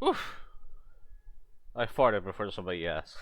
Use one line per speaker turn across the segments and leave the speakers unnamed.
Oof. I farted before somebody asks.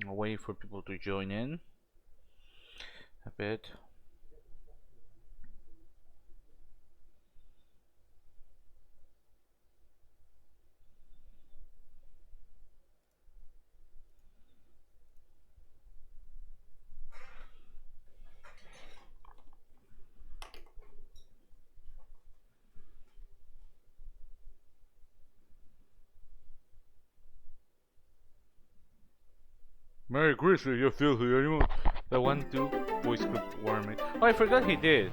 I'll wait for people to join in a bit. Merry Christmas, you filthy animal. The one dude voice could warm me. Oh, I forgot he did.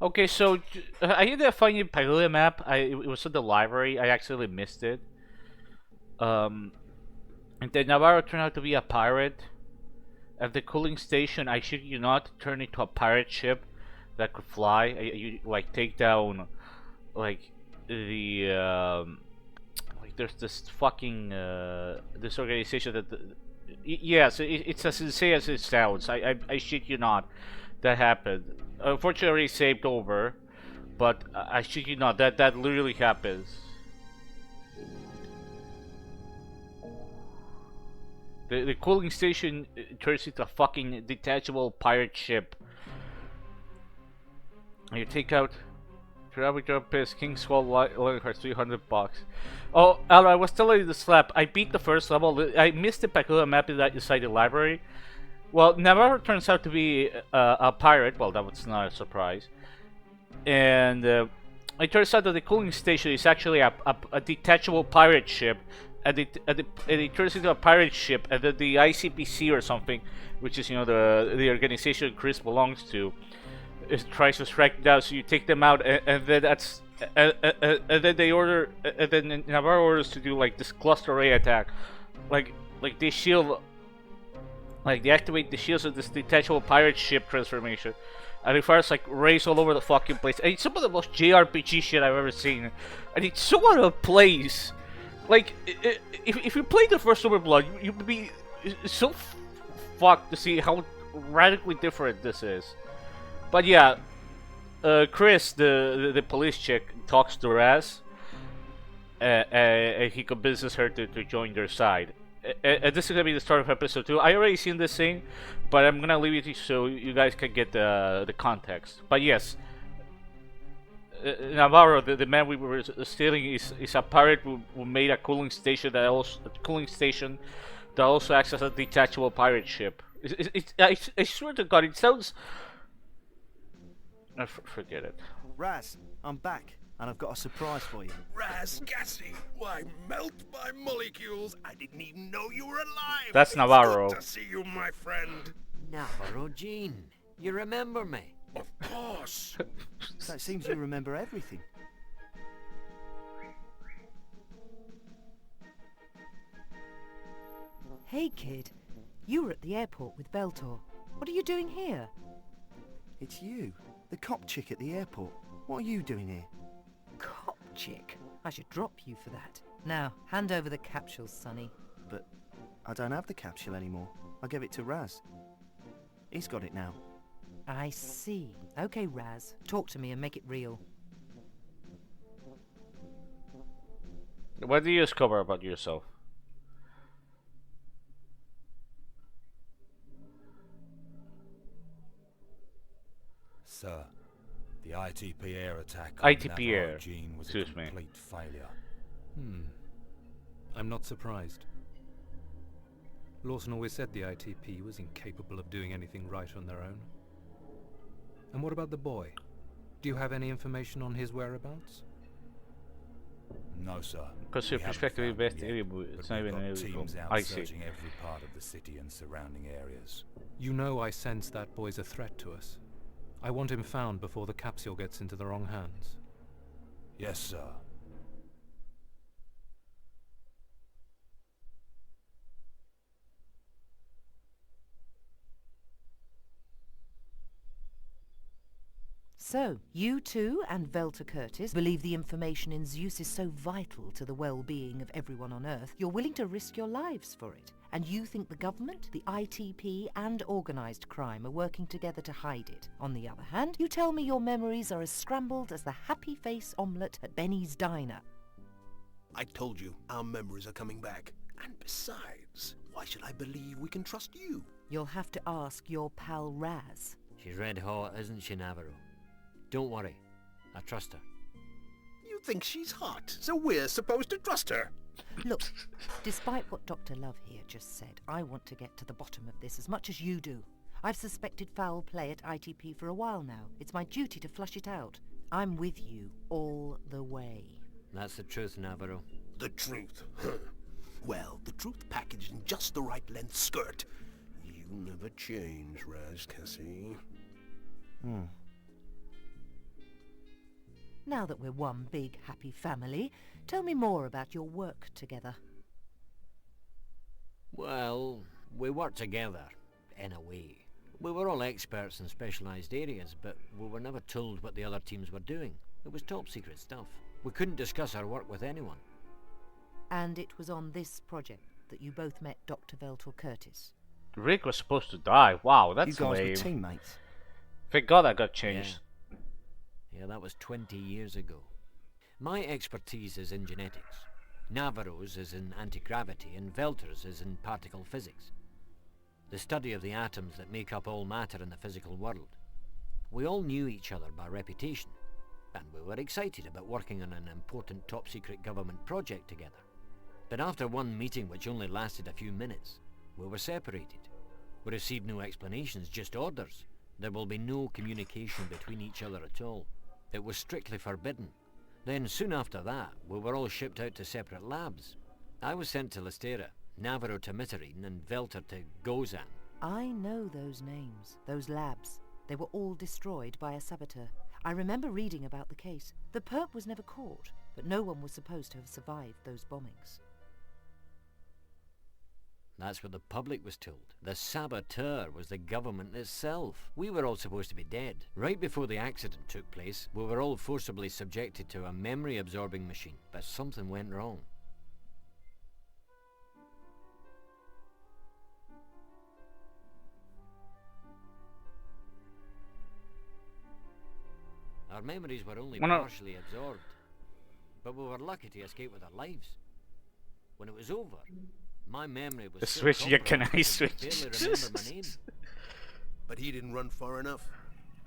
Okay, so I did a funny Paglia map. It was at the library. I actually missed it. And then Navarro turned out to be a pirate. At the cooling station, I shit you not, turned into a pirate ship that could fly. You like take down like the like there's this fucking this organization that yes, it's as insane as it sounds. I shit you not, that happened. Unfortunately, saved over, but I shit you not, that literally happens. The cooling station turns into a fucking detachable pirate ship. And you take out Travel Jump Piss, King Swell, Lionheart, $300. Oh, Alra, I was telling you the slap. I beat the first level. I missed the Pakula map inside the library. Well, Navarro turns out to be a pirate. Well, that was not a surprise. And it turns out that the cooling station is actually a detachable pirate ship. And it turns into a pirate ship. And then the ICPC or something, which is, you know, the organization Chris belongs to, it tries to strike down. So you take them out, and then that's and then they order, and then Navarro orders to do like this cluster array attack, like they shield, like they activate the shields of this detachable pirate ship transformation, and it fires like rays all over the fucking place. And it's some of the most JRPG shit I've ever seen, and it's so out of place. Like if you played the first Overblood, you'd be so fucked to see how radically different this is. But yeah, Chris, the police chick, talks to Raz, and he convinces her to join their side. And this is gonna be the start of episode 2. I already seen this scene, but I'm gonna leave it so you guys can get the context. But yes, Navarro, the man we were stealing, is a pirate who made a cooling station that also acts as a detachable pirate ship. I swear to God, it sounds. Forget it.
Raz, I'm back, and I've got a surprise for you.
Raz Gassy, why melt my molecules? I didn't even know you were alive.
That's Navarro.
It's good to see you, my friend.
Navarro Jean, you remember me?
Of course.
So it seems you remember everything.
Hey kid, you were at the airport with Beltor. What are you doing here?
It's you, the cop chick at the airport. What are you doing here?
Cop chick? I should drop you for that. Now, hand over the capsules, Sonny.
But I don't have the capsule anymore. I gave it to Raz. He's got it now.
I see. Okay, Raz, talk to me and make it real.
What do you discover about yourself?
Sir, the ITP air attack
ITP
on
air.
Navarro Jean was
Excuse
a
me.
complete failure.
I'm not surprised. Lawson always said the ITP was incapable of doing anything right on their own. And what about the boy? Do you have any information on his whereabouts?
No, sir.
Because
We
your
haven't
perspective
found
West
him yet,
area,
but
it's not
we've
even
got
an
teams
area.
out
I see.
searching every part of the city and surrounding areas.
You know I sense that boy's a threat to us. I want him found before the capsule gets into the wrong hands.
Yes, sir.
So, you two and Velta Curtis believe the information in Zeus is so vital to the well-being of everyone on Earth, you're willing to risk your lives for it. And you think the government, the ITP, and organised crime are working together to hide it. On the other hand, you tell me your memories are as scrambled as the happy face omelette at Benny's Diner.
I told you, our memories are coming back. And besides, why should I believe we can trust you?
You'll have to ask your pal Raz.
She's red hot, isn't she, Navarro? Don't worry. I trust her.
You think she's hot, so we're supposed to trust her?
Look, despite what Dr. Love here just said, I want to get to the bottom of this as much as you do. I've suspected foul play at ITP for a while now. It's my duty to flush it out. I'm with you all the way.
That's the truth, Navarro.
The truth? Well, the truth packaged in just the right length skirt. You never change, Raz Cassie.
Now that we're one big happy family, tell me more about your work together.
Well, we worked together, in a way. We were all experts in specialised areas, but we were never told what the other teams were doing. It was top secret stuff. We couldn't discuss our work with anyone.
And it was on this project that you both met Dr. Veltor Curtis.
Rick was supposed to die. Wow,
You
that's
guys
lame.
were teammates.
Thank God I got changed.
Yeah, that was 20 years ago. My expertise is in genetics. Navarro's is in anti-gravity, and Velter's is in particle physics. The study of the atoms that make up all matter in the physical world. We all knew each other by reputation, and we were excited about working on an important top-secret government project together. But after one meeting which only lasted a few minutes, we were separated. We received no explanations, just orders. There will be no communication between each other at all. It was strictly forbidden. Then soon after that, we were all shipped out to separate labs. I was sent to Lystera, Navarro to Mitterine, and Velter to Gozan.
I know those names, those labs. They were all destroyed by a saboteur. I remember reading about the case. The perp was never caught, but no one was supposed to have survived those bombings.
That's what the public was told. The saboteur was the government itself. We were all supposed to be dead. Right before the accident took place, we were all forcibly subjected to a memory-absorbing machine, but something went wrong. Our memories were only partially absorbed, but we were lucky to escape with our lives. When it was over, my memory was
The
so
switch, yeah, can I
compromised
switch?
barely remember my name.
But he didn't run far enough.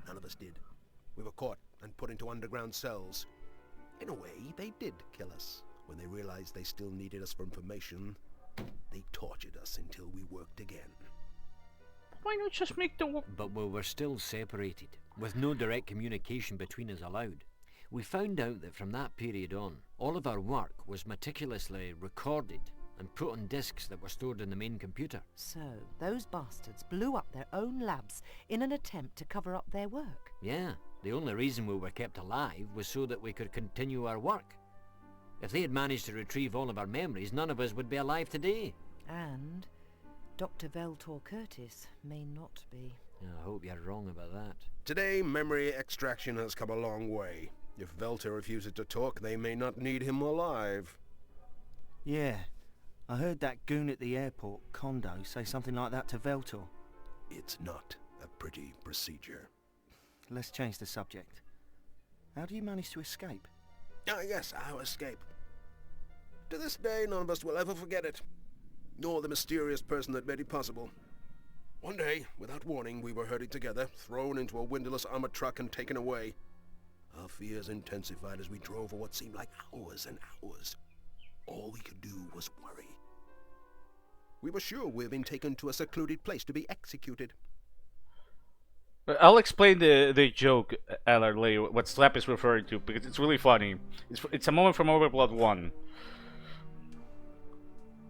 None of us did. We were caught and put into underground cells. In a way, they did kill us. When they realized they still needed us for information, they tortured us until we worked again.
Why not just make the...
But we were still separated, with no direct communication between us allowed. We found out that from that period on, all of our work was meticulously recorded and put on disks that were stored in the main computer.
So, those bastards blew up their own labs in an attempt to cover up their work.
Yeah, the only reason we were kept alive was so that we could continue our work. If they had managed to retrieve all of our memories, none of us would be alive today.
And Dr. Veltor Curtis may not be.
I hope you're wrong about that.
Today, memory extraction has come a long way. If Velter refuses to talk, they may not need him alive.
Yeah, I heard that goon at the airport, Kondo, say something like that to Veltor.
It's not a pretty procedure.
Let's change the subject. How do you manage to escape?
Ah, yes, our escape. To this day, none of us will ever forget it. Nor the mysterious person that made it possible. One day, without warning, we were herded together, thrown into a windowless armored truck and taken away. Our fears intensified as we drove for what seemed like hours and hours. All we could do was worry. We were sure we were being taken to a secluded place to be executed.
I'll explain the joke, Eller, later, what Slap is referring to, because it's really funny. It's a moment from Overblood 1.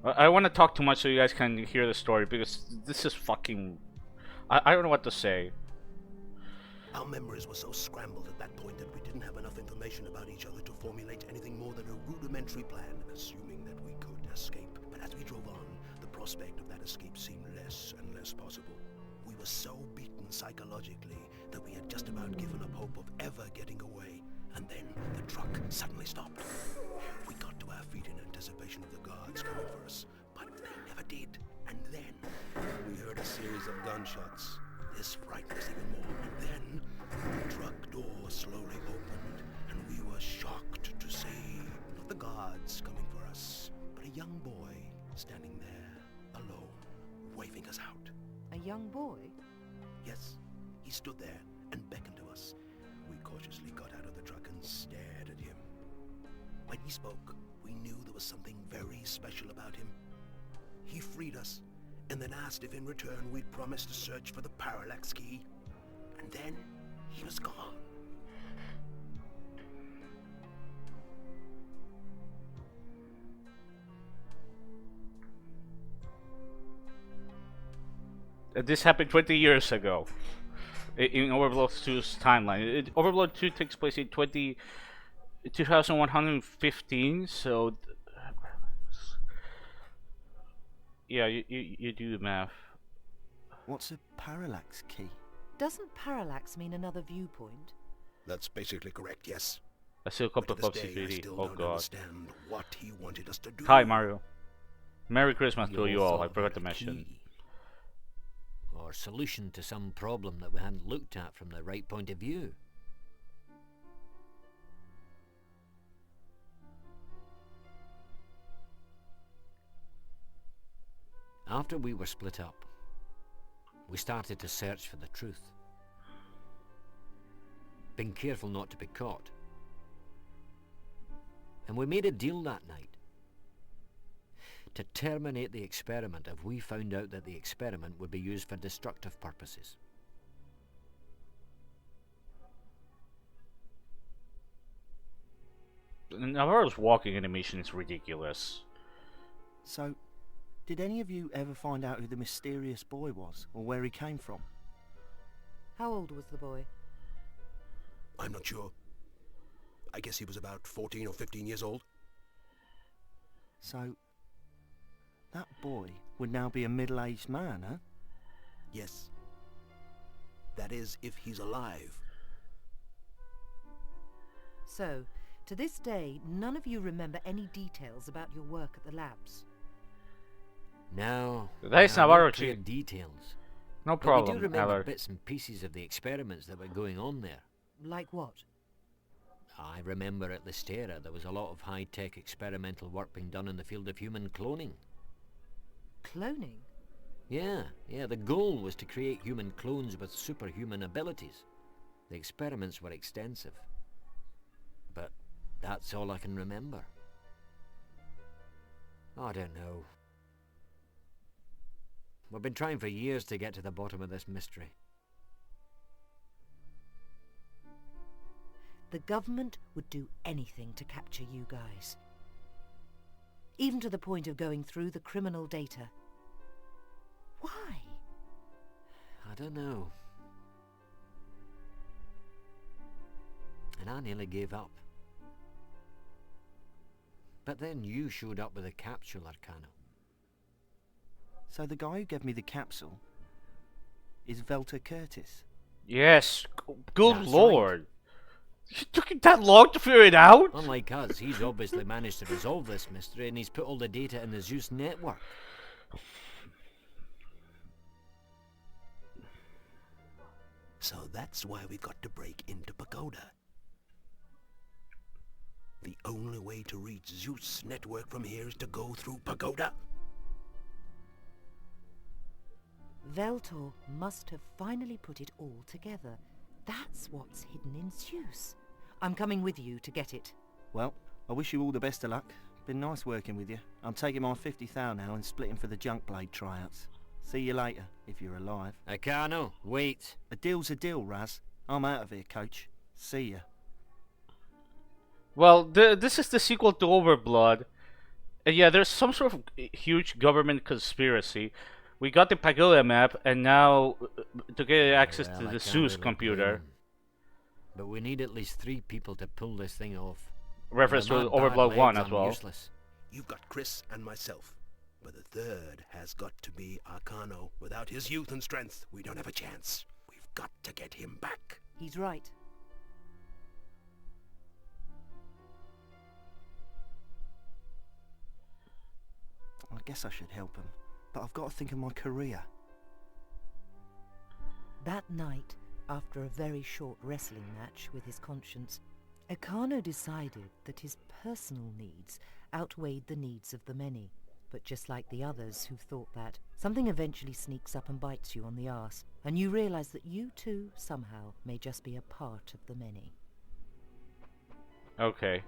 I want to talk too much so you guys can hear the story, because this is fucking... I don't know what to say.
Our memories were so scrambled at that point that we didn't have enough information about each other to formulate anything more than a rudimentary plan, assuming that we could escape. But as we drove on, the prospect of that escape seemed less and less possible. We were so beaten psychologically that we had just about given up hope of ever getting away. And then the truck suddenly stopped. We got to our feet in anticipation of the guards coming for us, but they never did. And then we heard a series of gunshots. This frightened us even more. And then the truck door slowly opened, and we were shocked to see not the guards coming for us, but a young boy standing there, alone, waving us out.
A young boy?
Yes, he stood there and beckoned to us. We cautiously got out of the truck and stared at him. When he spoke, we knew there was something very special about him. He freed us, and then asked if in return we'd promise to search for the parallax key. And then he was gone.
This happened 20 years ago in Overblood 2's timeline. Overblood 2 takes place in 2115, so yeah, you do the math.
What's a parallax key?
Doesn't parallax mean another viewpoint?
That's basically correct, yes.
I still
But
copy
to
of
this day, I
security.
still
Oh
don't
god.
understand what he wanted us to do.
Hi Mario. Merry Christmas to
all
you all.
thought
I forgot to
about a
mention.
key, or solution to some problem that we hadn't looked at from the right point of view. After we were split up, we started to search for the truth. Being careful not to be caught. And we made a deal that night. To terminate the experiment if we found out that the experiment would be used for destructive purposes.
Navarro's walking animation is ridiculous.
So, did any of you ever find out who the mysterious boy was, or where he came from?
How old was the boy?
I'm not sure. I guess he was about 14 or 15 years old.
So, that boy would now be a middle-aged man, huh?
Yes. That is, if he's alive.
So, to this day, none of you remember any details about your work at the labs.
No,
That is
no,
Navarro
not clear
too.
details.
No
But
problem,
we do remember
Eller.
bits and pieces of the experiments that were going on there.
Like what?
I remember at Lystera there was a lot of high-tech experimental work being done in the field of human cloning.
Cloning?
Yeah, the goal was to create human clones with superhuman abilities. The experiments were extensive. But that's all I can remember. I don't know. We've been trying for years to get to the bottom of this mystery.
The government would do anything to capture you guys. Even to the point of going through the criminal data. Why?
I don't know. And I nearly gave up. But then you showed up with a capsule, Arcano.
So the guy who gave me the capsule is Velta Curtis.
Yes, good
That's
lord. It took you that long to figure it out?
Unlike us, he's obviously managed to resolve this mystery and he's put all the data in the Zeus network.
So that's why we've got to break into Pagoda. The only way to reach Zeus network from here is to go through Pagoda.
Veltor must have finally put it all together. That's what's hidden in Zeus. I'm coming with you to get it.
Well, I wish you all the best of luck. Been nice working with you. I'm taking my 50 thou now and splitting for the junk blade tryouts. See you later, if you're alive.
Acano, wait.
A deal's a deal, Raz. I'm out of here, coach. See ya.
Well, this is the sequel to Overblood. Yeah, there's some sort of huge government conspiracy. We got the Pagoda map, and now to get access
Well,
to
I
the
can't
Zeus
really
computer.
blame 'em. But we need at least 3 people to pull this thing off.
Reference
With
to
a man bad
Overblood 1
legs,
as
I'm
well.
useless.
You've got Chris and myself. But the third has got to be Arcano. Without his youth and strength, we don't have a chance. We've got to get him back.
He's right.
I guess I should help him, but I've got to think of my career.
That night, after a very short wrestling match with his conscience, Acano decided that his personal needs outweighed the needs of the many. But just like the others who thought that, something eventually sneaks up and bites you on the arse, and you realize that you too, somehow, may just be a part of the many.
Okay.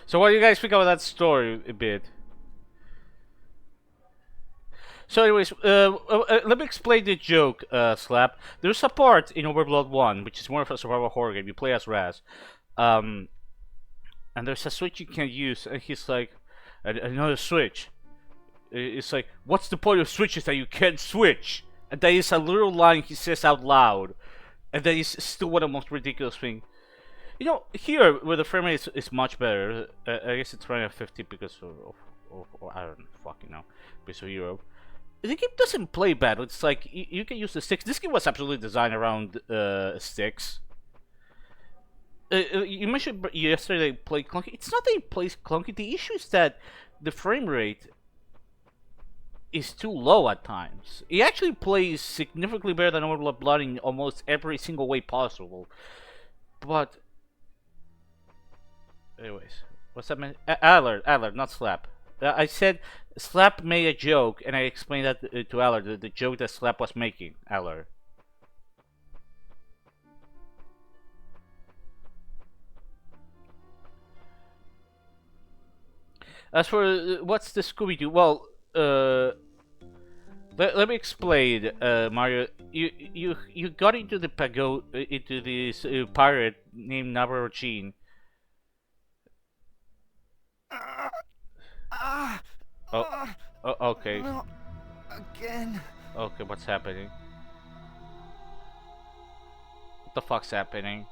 So what do you guys think about that story a bit? So anyways, let me explain the joke, Slap. There's a part in Overblood 1, which is more of a survival horror game. You play as Raz. And there's a switch you can use, and he's like, another switch. It's like, what's the point of switches that you can't switch? And there is a little line he says out loud. And that is still one of the most ridiculous things. You know, here, where the frame rate is much better, I guess it's running at 50 because of I don't fucking know, because of Europe. The game doesn't play bad. It's like, you can use the sticks. This game was absolutely designed around sticks. You mentioned yesterday play clunky. It's not that it plays clunky. The issue is that the frame rate is too low at times. It actually plays significantly better than Overblood in almost every single way possible. But anyways, what's that mean? Adler, not Slap. I said Slap made a joke, and I explained that to Adler, the joke that Slap was making. Adler. As for what's the Scooby-Doo? Well, let me explain, Mario. You got into the into this pirate named Navarro Jean. Oh, okay.
Not again.
Okay, what's happening? What the fuck's happening?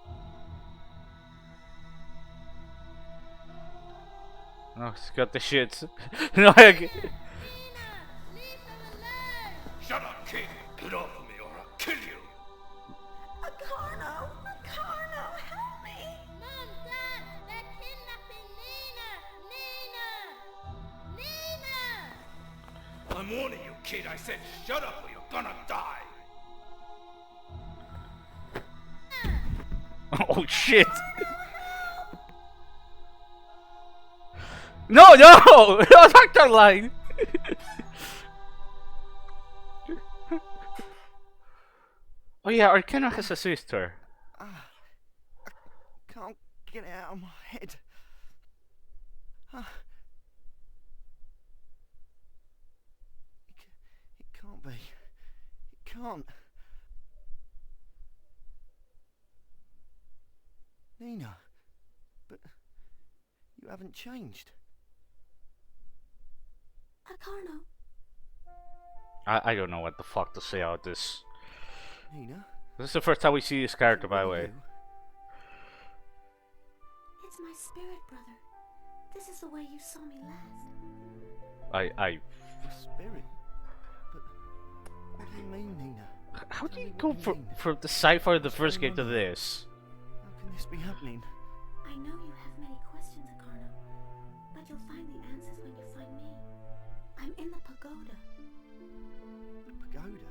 Oh, he's got the shits. No,
Shut up, kid! Get off of me or I'll kill you!
Acano! Acano, help me!
Mom, Dad, they're kidnapping Nina! Nina! Nina!
I'm warning you, kid. I said shut up or you're gonna die!
Oh shit! No, no! Attack that line! Oh yeah, Arcana has a sister.
I can't get it out of my head. It can't be. It can't. Nina, but you haven't changed.
Acano.
I don't know what the fuck to say about this.
Nina?
This is the first time we see this character, by the way.
It's my spirit brother. This is the way you saw me last.
The spirit? But what do you mean, Nina?
How do
Tell
you
me
go
what you mean.
from the sci-fi of the first game to this?
How can this be happening?
I know you have many questions, Acano, but you'll find the answers when you find me. I'm in the pagoda.
The pagoda?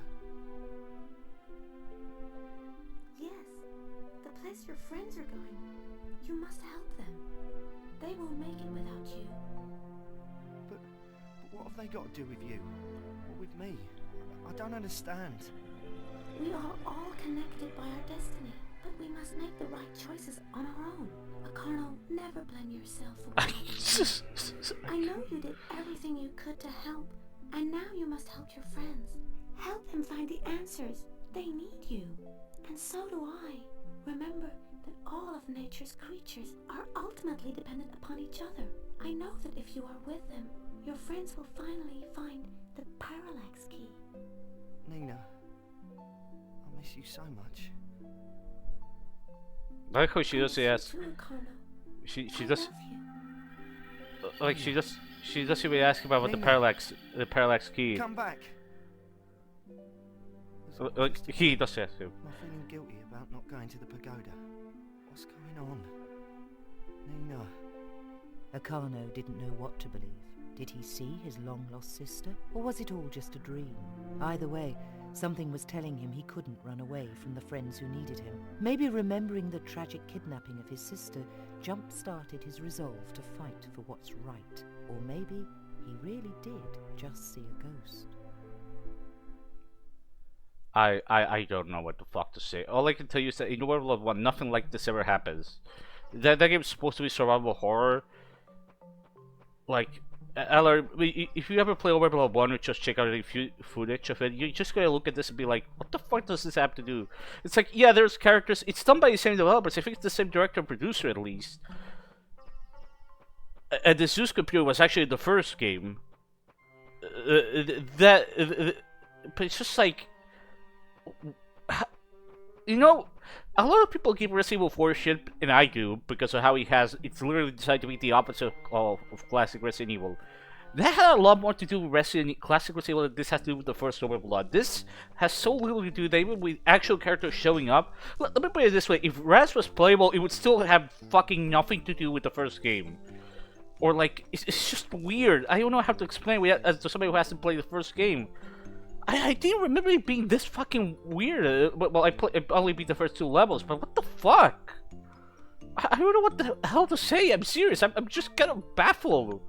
Yes, the place your friends are going. You must help them. They won't make it without you.
But what have they got to do with you? Or with me? I don't understand.
We are all connected by our destiny, but we must make the right choices on our own. Acarno, never blame yourself for what happened. I know you did everything you could to help, and now you must help your friends. Help them find the answers. They need you. And so do I. Remember that all of nature's creatures are ultimately dependent upon each other. I know that if you are with them, your friends will finally find the parallax key.
Nina, I miss you so much.
I like how she does ask.
Too, Acarno.
She
I
does
love you.
like she doesn't even ask about what the parallax key.
Come back.
Like he does ask him.
I'm feeling guilty about not going to the pagoda. What's going on? Nina.
Acarno didn't know what to believe. Did he see his long-lost sister, or was it all just a dream? Either way, something was telling him he couldn't run away from the friends who needed him. Maybe remembering the tragic kidnapping of his sister jump-started his resolve to fight for what's right. Or maybe he really did just see a ghost.
I don't know what the fuck to say. All I can tell you is that in Overblood 1, nothing like this ever happens. That game's supposed to be survival horror. Like, if you ever play Overblood 1 or just check out any footage of it, you're just gonna look at this and be like, what the fuck does this have to do? It's like, yeah, there's characters. It's done by the same developers. I think it's the same director and producer at least. And the Zeus computer was actually the first game. But it's just like, you know, a lot of people give Resident Evil 4 shit, and I do, because of how it's literally decided to be the opposite of classic Resident Evil. That had a lot more to do with classic Resident Evil than this has to do with the first Overblood. This has so little to do, even with actual characters showing up. Let me put it this way, if Raz was playable, it would still have fucking nothing to do with the first game. Or like, it's just weird. I don't know how to explain it as to somebody who hasn't played the first game. I didn't remember it being this fucking weird. Well, I only beat the first 2 levels, but what the fuck? I don't know what the hell to say. I'm serious. I'm just kind of baffled.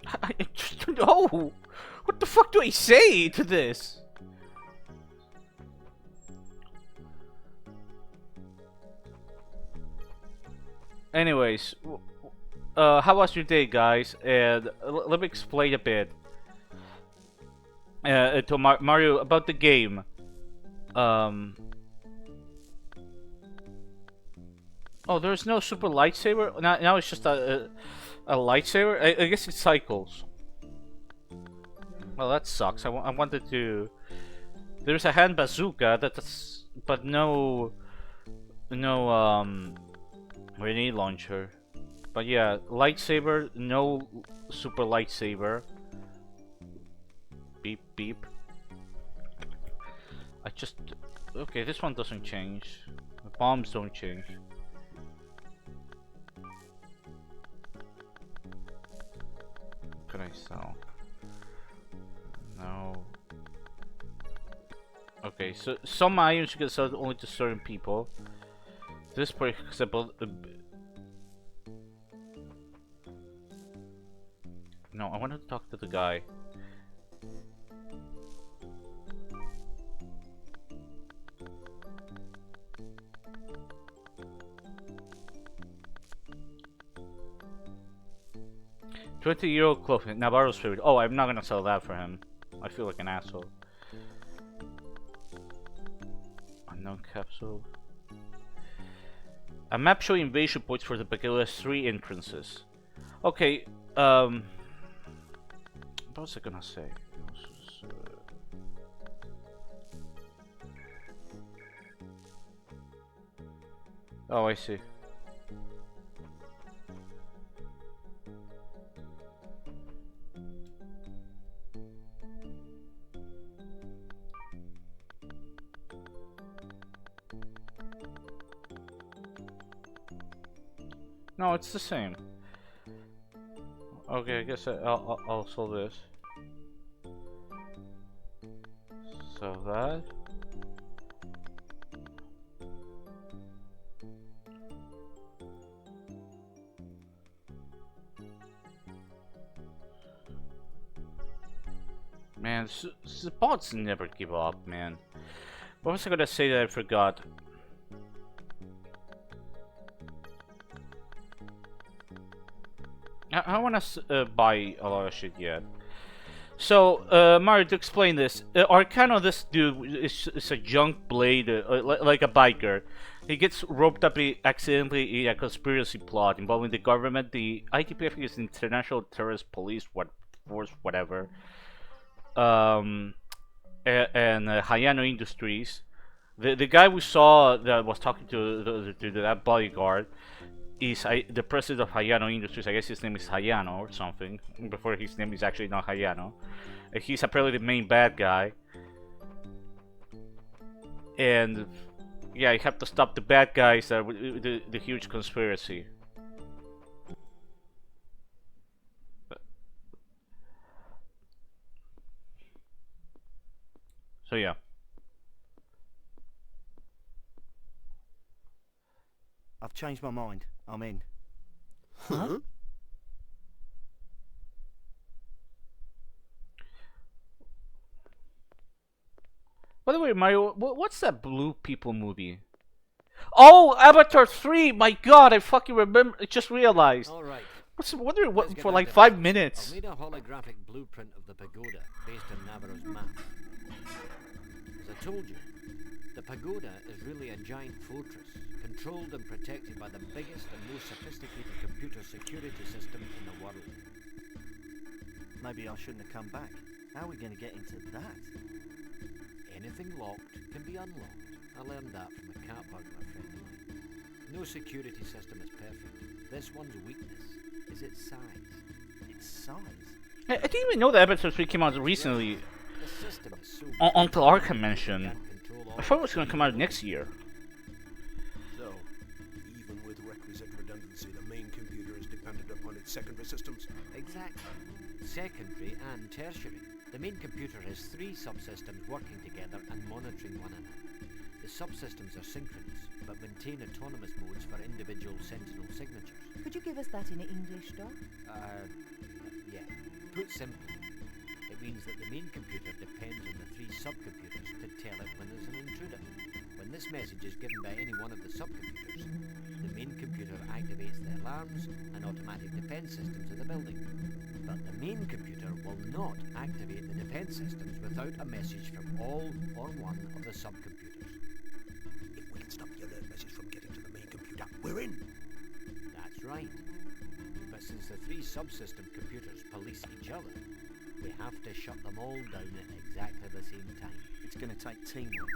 I just don't know. What the fuck do I say to this? Anyways. How was your day, guys? And let me explain a bit to Mario about the game. Oh, there's no super lightsaber. Now it's just a lightsaber. I guess it cycles. Well, that sucks. I wanted to. There's a hand bazooka. But no grenade launcher. But yeah, lightsaber, no super lightsaber. Beep, beep. Okay, this one doesn't change. The bombs don't change. What can I sell? No. Okay, so some items you can sell only to certain people. This, for example... No, I wanted to talk to the guy. €20 clothing, Navarro's food. Oh, I'm not gonna sell that for him. I feel like an asshole. Unknown capsule. A map showing invasion points for the Bagula's 3 entrances. Okay, what was I gonna say? Oh, I see. No, it's the same. Okay, I guess I'll sell this. So that. Man, the bots never give up, man. What was I gonna say that I forgot? I wanna buy a lot of shit yet. So, Mario, to explain this, Arcano, this dude is a junk blade, like a biker. He gets roped up accidentally in a conspiracy plot involving the government, the ITP, I think is International Terrorist Police, Force, whatever, and Hayano Industries. The guy we saw that was talking to that bodyguard is the president of Hayano Industries. I guess his name is Hayano or something. Before his name is actually not Hayano. He's apparently the main bad guy. And yeah, you have to stop the bad guys that the huge conspiracy. So yeah.
I've changed my mind. I'm in.
Huh?
By the way, Mario, what's that Blue People movie? Oh, Avatar 3! My god, I fucking remember. I just realized.
All right.
What's wondering
Let's
what
get
for
back
like
to
5
business.
minutes.
I'll need a holographic blueprint of the pagoda based on Navarro's map. As I told you, the pagoda is really a giant fortress, controlled and protected by the biggest and most sophisticated computer security system in the world.
Maybe I shouldn't have come back. How are we going to get into that?
Anything locked can be unlocked. I learned that from a cat burglar friend of mine. No security system is perfect. This one's weakness is its size.
Its size?
I didn't even know that Avatar 3 came out recently.
The system is so
Until Arkham mentioned.
can't control all
I thought it was going to come out next year.
So, even with requisite redundancy, the main computer is dependent upon its secondary systems.
Exactly. Secondary and tertiary. The main computer has three subsystems working together and monitoring one another. The subsystems are synchronous, but maintain autonomous modes for individual sentinel signatures.
Could you give us that in English, Doc?
Yeah. Put simply, it means that the main computer depends on the three subcomputers to tell it when there's an intruder. When this message is given by any one of the subcomputers, the main computer activates the alarms and automatic defense systems of the building. But the main computer will not activate the defense systems without a message from all or one of the subcomputers.
If we can stop the alert message from getting to the main computer, we're in.
That's right. But since the three subsystem computers police each other, we have to shut them all down at exactly the same time.
It's going to take teamwork.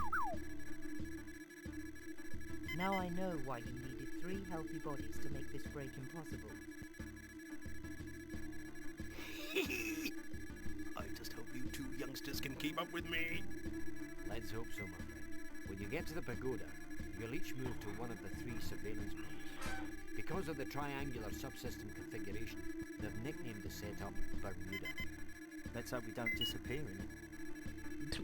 Now I know why you needed 3 healthy bodies to make this break impossible.
I just hope you two youngsters can keep up with me.
Let's hope so, my friend. When you get to the pagoda, you'll each move to one of the 3 surveillance points. Because of the triangular subsystem configuration, they've nicknamed the setup Bermuda.
Let's hope we don't disappear in it.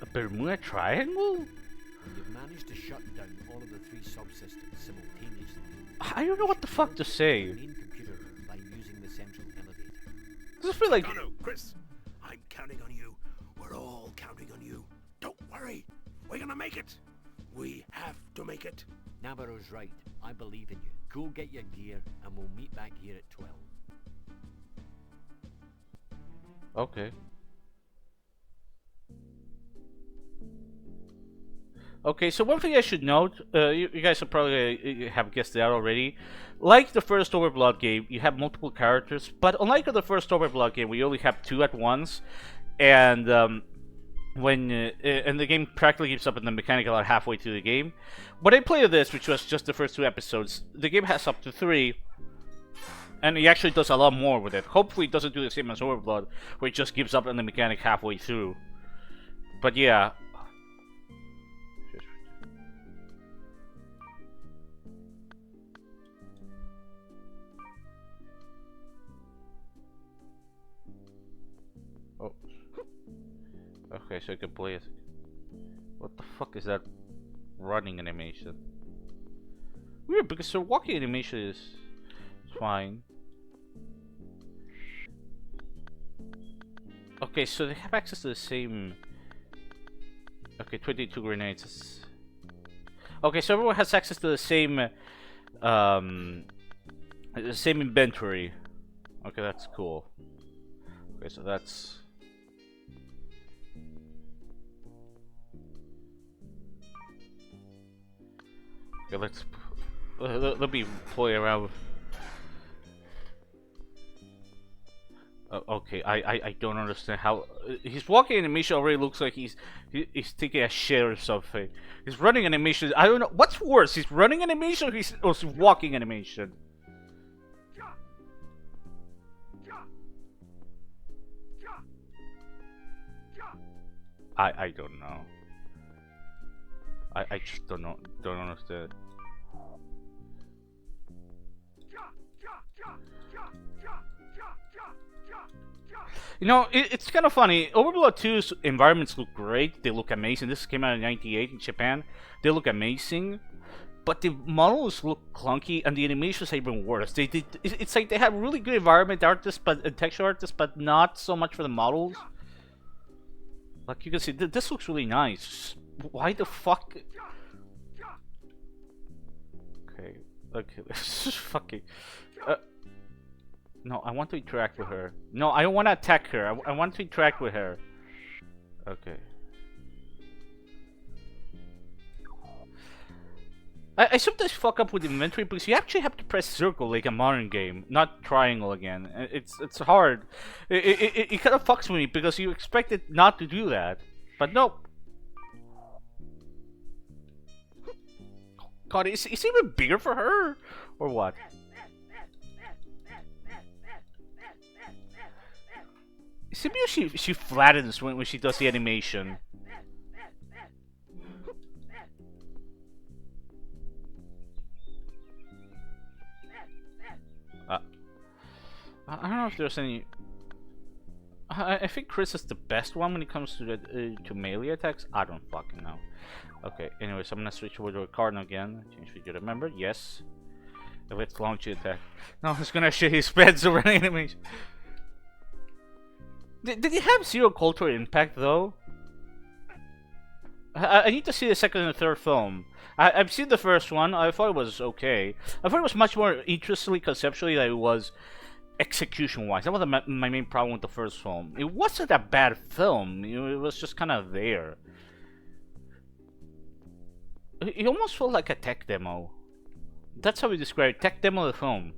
A Bermuda Triangle?
When you've managed to shut down all of the 3 subsystems simultaneously,
I don't know what the fuck to say.
the main computer by using the central elevator.
Does it feel like
No, Chris, I'm counting on you. We're all counting on you. Don't worry. We're gonna make it. We have to make it.
Navarro's right. I believe in you. Go get your gear and we'll meet back here at 12.
okay. Okay, so one thing I should note, you guys will probably have guessed that already. Like the first Overblood game, you have multiple characters, but unlike the first Overblood game, we only have 2 at once, and and the game practically gives up in the mechanic about halfway through the game. When I played this, which was just the first 2 episodes, the game has up to 3, and it actually does a lot more with it. Hopefully, it doesn't do the same as Overblood, where it just gives up on the mechanic halfway through. But yeah. Okay, so I can play it. What the fuck is that running animation? Weird, because the walking animation is fine. Okay, so they have access to the same. Okay, 22 grenades. Okay, so everyone has access to the same inventory. Okay, that's cool. Okay, so that's. Okay, let's. Let me play around with. Okay, I don't understand how his walking animation already looks like he's taking a shit or something. His running animation, I don't know what's worse, his running animation or his walking animation. I don't know. I just don't understand. You know, it's kind of funny. Overblood 2's environments look great. They look amazing. This came out in '98 in Japan. They look amazing. But the models look clunky, and the animations are even worse. It's like they have really good environment artists, and texture artists, but not so much for the models. Like you can see, this looks really nice. Why the fuck? Okay, this is fucking. No, I want to interact with her. No, I don't want to attack her. I want to interact with her. Okay. I sometimes fuck up with inventory because you actually have to press circle like a modern game, not triangle again. It's hard. It kind of fucks with me because you expect it not to do that, but nope. God, is it even bigger for her, or what? Maybe she flattens when she does the animation. I don't know if there's any. I think Chris is the best one when it comes to the to melee attacks. I don't fucking know. Okay. Anyways, I'm gonna switch over to a Cardinal again. Change figure. Remember? Yes. Let's launch the attack. No, it's gonna show his spreads over animation. Did it have zero cultural impact though? I need to see the second and third film. I've seen the first one. I thought it was okay. I thought it was much more interestingly conceptually than it was execution-wise. That was my main problem with the first film. It wasn't a bad film. It was just kind of there. It almost felt like a tech demo. That's how we describe it. Tech demo of the film.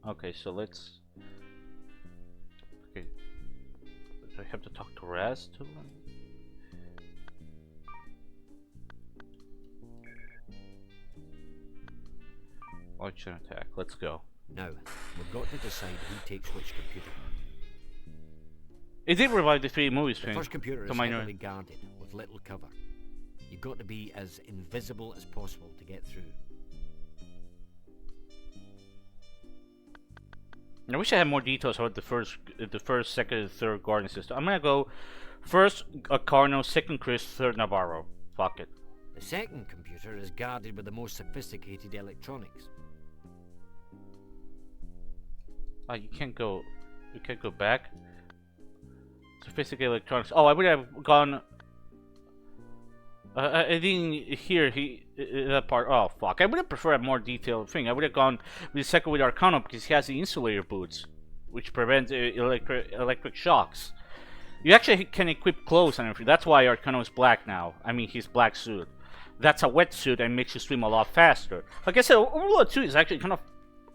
Okay, so let's. Okay, do I have to talk to Raz too? Launch an attack. Let's go.
Now, we've got to decide who takes which computer.
It did revive the 3 movies
The
thing.
first computer is heavily guarded with little cover. You've got to be as invisible as possible to get through.
I wish I had more details about the first, second, and third Guardian system. I'm gonna go first Cardinal, second Chris, third Navarro. Fuck it.
The second computer is guarded with the most sophisticated electronics.
You can't go. You can't go back. Sophisticated electronics. Oh, I would have gone. I didn't hear that part. Oh fuck! I would have preferred a more detailed thing. I would have gone with the second with Arcana because he has the insulator boots, which prevent electric shocks. You actually can equip clothes and everything. That's why Arcana is black now. I mean, his black suit. That's a wetsuit and makes you swim a lot faster. Like I said, Overblood 2 is actually kind of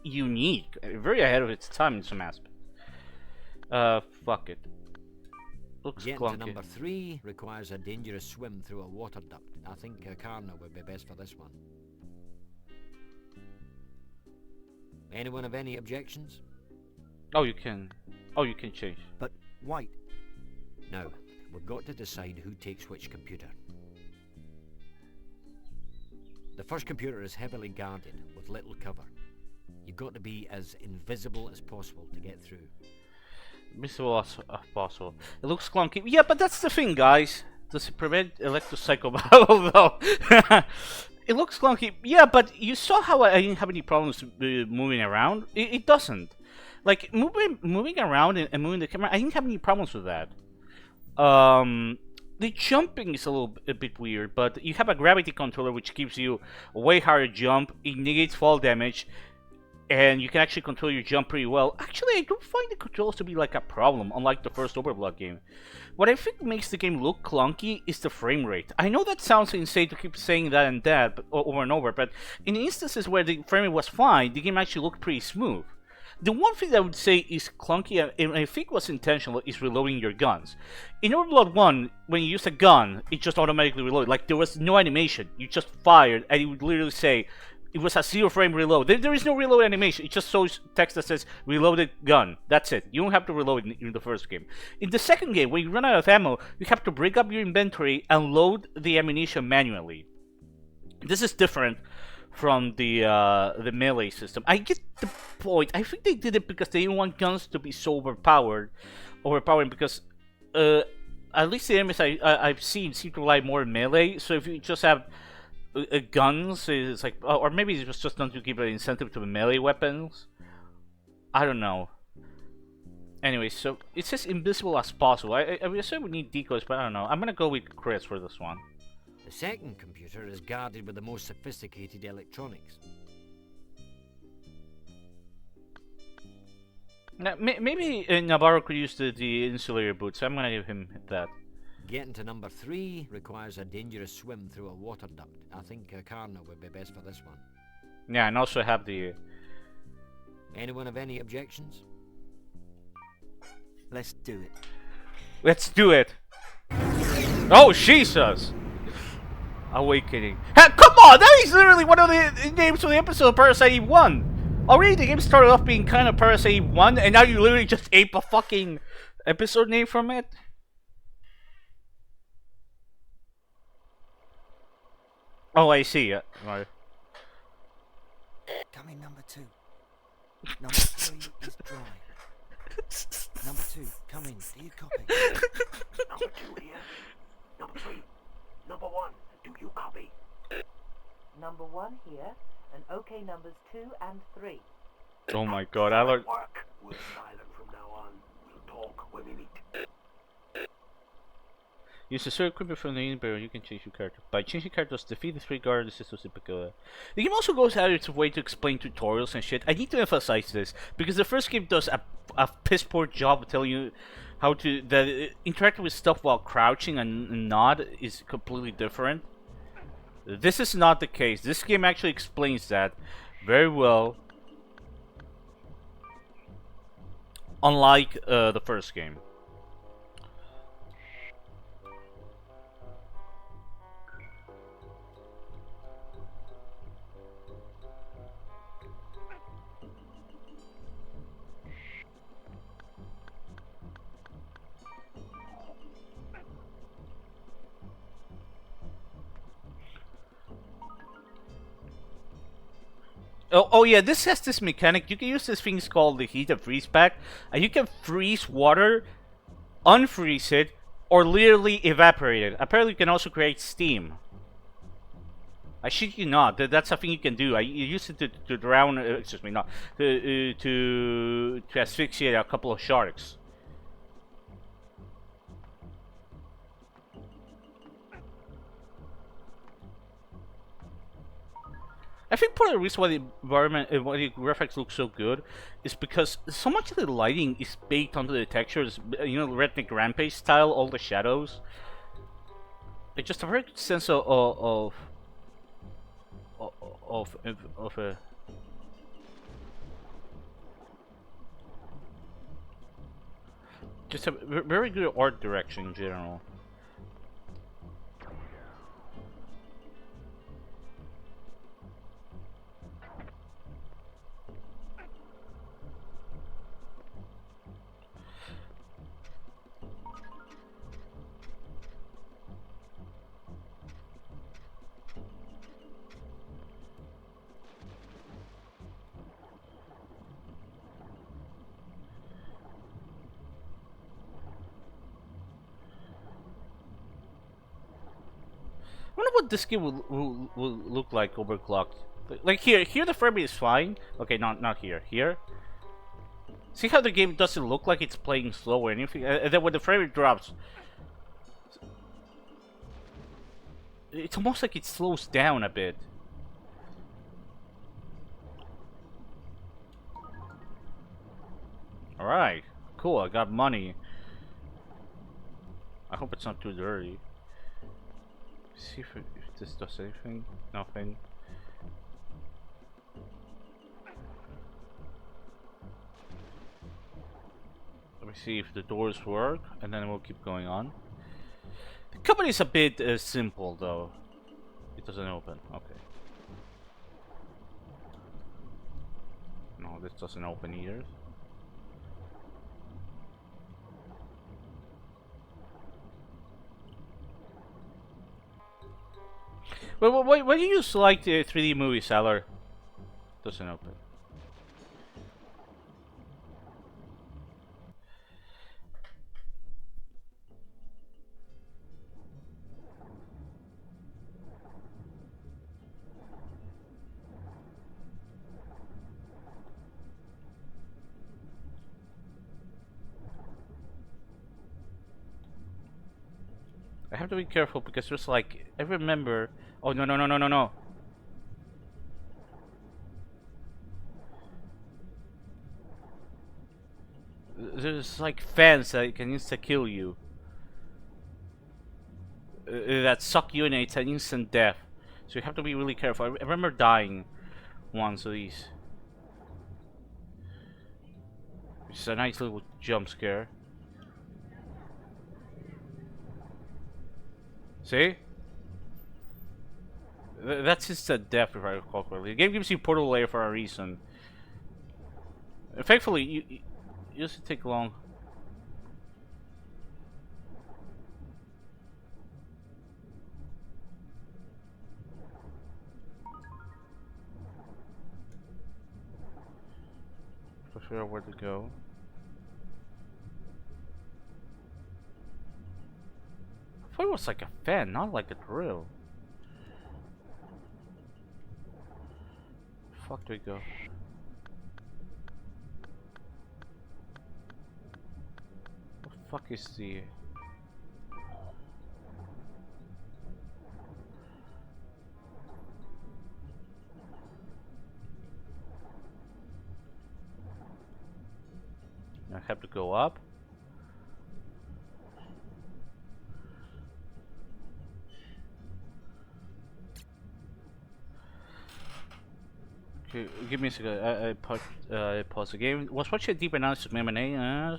unique, very ahead of its time in some aspects. Fuck it. Looks
Getting
clunky.
to number 3 requires a dangerous swim through a water duct. I think Karna would be best for this one. Anyone have any objections?
Oh, you can. Oh, you can change.
But wait.
Now, we've got to decide who takes which computer. The first computer is heavily guarded with little cover. You've got to be as invisible as possible to get through.
Visible as possible. It looks clunky. Yeah, but that's the thing, guys. Does it prevent electrocycle? Although It looks clunky, yeah, but you saw how I didn't have any problems moving around. It doesn't. Like moving around and moving the camera, I didn't have any problems with that. The jumping is a bit weird, but you have a gravity controller which gives you a way higher jump. It negates fall damage, and you can actually control your jump pretty well. Actually, I don't find the controls to be like a problem, unlike the first Overblood game. What I think makes the game look clunky is the frame rate. I know that sounds insane to keep saying that and that over and over, but in instances where the frame rate was fine, the game actually looked pretty smooth. The one thing that I would say is clunky, and I think was intentional, is reloading your guns. In Overblood 1, when you use a gun, it just automatically reloaded. Like, there was no animation. You just fired, and it would literally say, it was a 0-frame reload. There is no reload animation. It just shows text that says, reloaded gun. That's it. You don't have to reload in the first game. In the second game, when you run out of ammo, you have to break up your inventory and load the ammunition manually. This is different from the melee system. I get the point. I think they did it because they didn't want guns to be so overpowering because at least the enemies I've seen seem to rely more on melee. So if you just have guns, it's like, or maybe it was just done to give an incentive to the melee weapons. I don't know. Anyway, so it says invisible as possible. I would assume we need decoys, but I don't know. I'm gonna go with Chris for this one.
The second computer is guarded with the most sophisticated electronics.
Now, maybe Navarro could use the insulator boots. I'm gonna give him that.
Getting to number 3 requires a dangerous swim through a water duct. I think Karna would be best for this one.
Yeah, and also have the...
Anyone have any objections?
Let's do it.
Let's do it! Oh, Jesus! Awakening. Hey, come on! That is literally one of the names for the episode of Parasite Eve 1! Already the game started off being kind of Parasite Eve 1, and now you literally just ape a fucking episode name from it? Oh, I see. Right.
Come in, number 2. Number 3 is dry. Number 2, come in. Do you copy?
Number 2 here. Number 3. Number 1, do you copy?
Number 1 here, and OK numbers 2 and 3.
Oh my god, I learned...
Work. We're silent from now on. We'll talk when we meet.
Use the circle equipment from the inventory, you can change your character. By changing characters, defeat the 3 guard systems in Pagoda. The game also goes out of its way to explain tutorials and shit. I need to emphasize this, because the first game does a piss poor job of telling you how to... that interacting with stuff while crouching and nod is completely different. This is not the case. This game actually explains that very well. Unlike the first game. Oh yeah, this has this mechanic. You can use this thing called the heat and freeze pack, and you can freeze water, unfreeze it, or literally evaporate it. Apparently, you can also create steam. I shit you not. That's a thing you can do. I used it to drown. Excuse me, not to asphyxiate a couple of sharks. I think part of the reason why the environment, why the graphics look so good, is because so much of the lighting is baked onto the textures. You know, Redneck Rampage style, all the shadows. It's just a very good sense of a. Just a very good art direction in general. wonder what this game will look like overclocked. Like here the frame rate is fine. Okay, not here. Here. See how the game doesn't look like it's playing slow or anything, and then when the frame rate drops, it's almost like it slows down a bit. All right, cool. I got money. I hope it's not too dirty. See if this does anything. Nothing. Let me see if the doors work, and then we'll keep going on. The company is a bit simple, though. It doesn't open. Okay. No, this doesn't open either. Well, why do you use like the 3D movie seller? Doesn't open. I have to be careful because there's like I remember. Oh no. There's like fans that can insta kill you. That suck you in it's an instant death. So you have to be really careful. I remember dying once of these. It's a nice little jump scare. See? That's instant death if I recall correctly. The game gives you portal layer for a reason. Thankfully, you doesn't take long. To figure out where to go. I thought it was like a fan, not like a drill. Fuck do we go? What the fuck is the... I have to go up. Okay, give me a second. I pause the game. Was watching a deep analysis of M&A.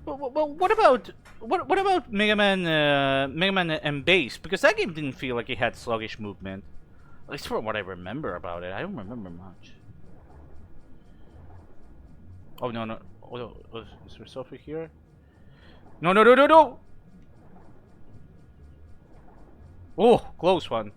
Well, what about Mega Man and Base? Because that game didn't feel like it had sluggish movement. At least from what I remember about it. I don't remember much. Oh no. Oh, is there something here? No. Oh, close one.